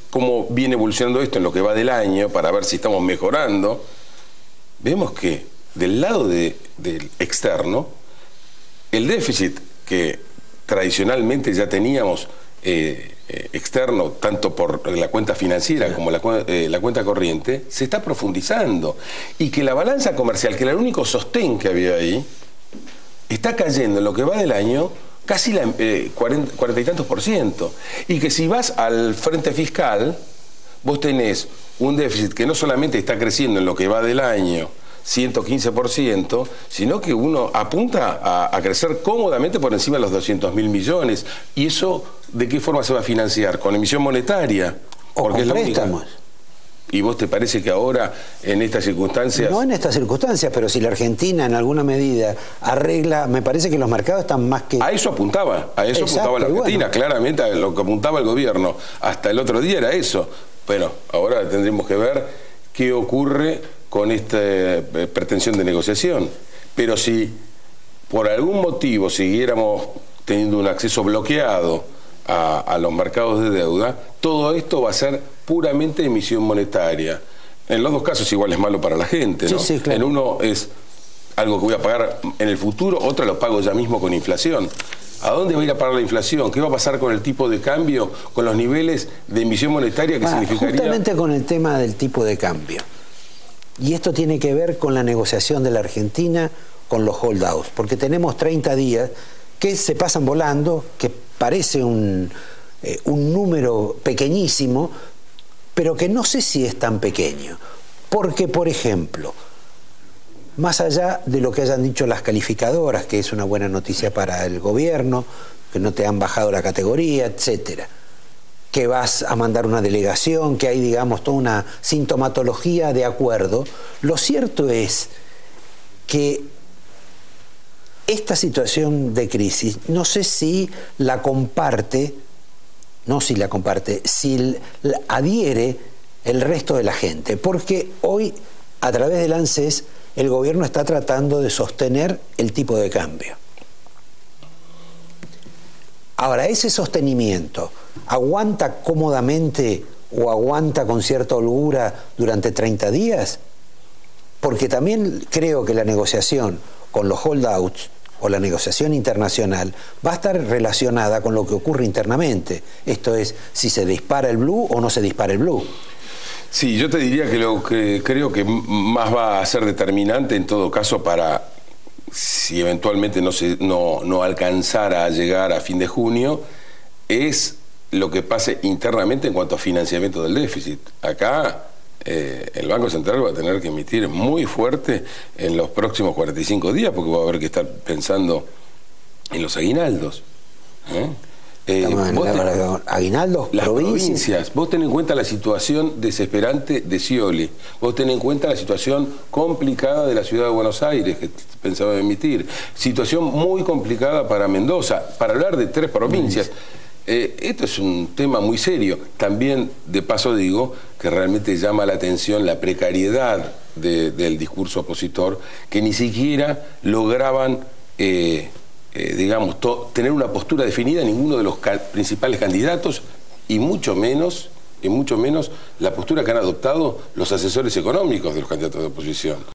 cómo viene evolucionando esto en lo que va del año, para ver si estamos mejorando, vemos que del lado del externo, el déficit que tradicionalmente ya teníamos externo, tanto por la cuenta financiera como la cuenta corriente, se está profundizando. Y que la balanza comercial, que era el único sostén que había ahí, está cayendo en lo que va del año casi 40 y tantos %. Y que si vas al frente fiscal, vos tenés un déficit que no solamente está creciendo en lo que va del año 115%, sino que uno apunta a crecer cómodamente por encima de los 200.000 millones. ¿Y eso de qué forma se va a financiar? ¿Con emisión monetaria? O con préstamos. ¿Y vos te parece que ahora, en estas circunstancias...? No en estas circunstancias, pero si la Argentina en alguna medida arregla, me parece que los mercados están más que... A eso apuntaba la Argentina, bueno. Claramente a lo que apuntaba el gobierno. Hasta el otro día era eso. Bueno, ahora tendremos que ver qué ocurre con esta pretensión de negociación. Pero si por algún motivo siguiéramos teniendo un acceso bloqueado a los mercados de deuda, todo esto va a ser puramente emisión monetaria. En los dos casos igual es malo para la gente, ¿no? Sí, claro. En uno es algo que voy a pagar en el futuro, otro lo pago ya mismo con inflación. ¿A dónde va a ir a parar la inflación? ¿Qué va a pasar con el tipo de cambio, con los niveles de emisión monetaria que significaría? Justamente con el tema del tipo de cambio. Y esto tiene que ver con la negociación de la Argentina con los holdouts, porque tenemos 30 días que se pasan volando, que parece un número pequeñísimo, pero que no sé si es tan pequeño. Porque, por ejemplo, más allá de lo que hayan dicho las calificadoras, que es una buena noticia para el gobierno, que no te han bajado la categoría, etcétera, que vas a mandar una delegación, que hay, digamos, toda una sintomatología de acuerdo, lo cierto es que esta situación de crisis, no sé si la comparte, si adhiere el resto de la gente, porque hoy, a través del ANSES, el gobierno está tratando de sostener el tipo de cambio. Ahora, ese sostenimiento, ¿aguanta cómodamente o aguanta con cierta holgura durante 30 días? Porque también creo que la negociación con los holdouts o la negociación internacional va a estar relacionada con lo que ocurre internamente. Esto es, si se dispara el blue o no se dispara el blue. Sí, yo te diría que lo que creo que más va a ser determinante en todo caso para si eventualmente no alcanzara a llegar a fin de junio es lo que pase internamente en cuanto a financiamiento del déficit. Acá el Banco Central va a tener que emitir muy fuerte en los próximos 45 días porque va a haber que estar pensando en los aguinaldos. Aguinaldos, las provincias. Vos ten en cuenta la situación desesperante de Scioli. Vos ten en cuenta la situación complicada de la ciudad de Buenos Aires, que pensaba emitir. Situación muy complicada para Mendoza, para hablar de 3 provincias. Esto es un tema muy serio. También, de paso digo, que realmente llama la atención la precariedad del discurso opositor, que ni siquiera lograban digamos, tener una postura definida en ninguno de los principales candidatos y mucho menos la postura que han adoptado los asesores económicos de los candidatos de oposición.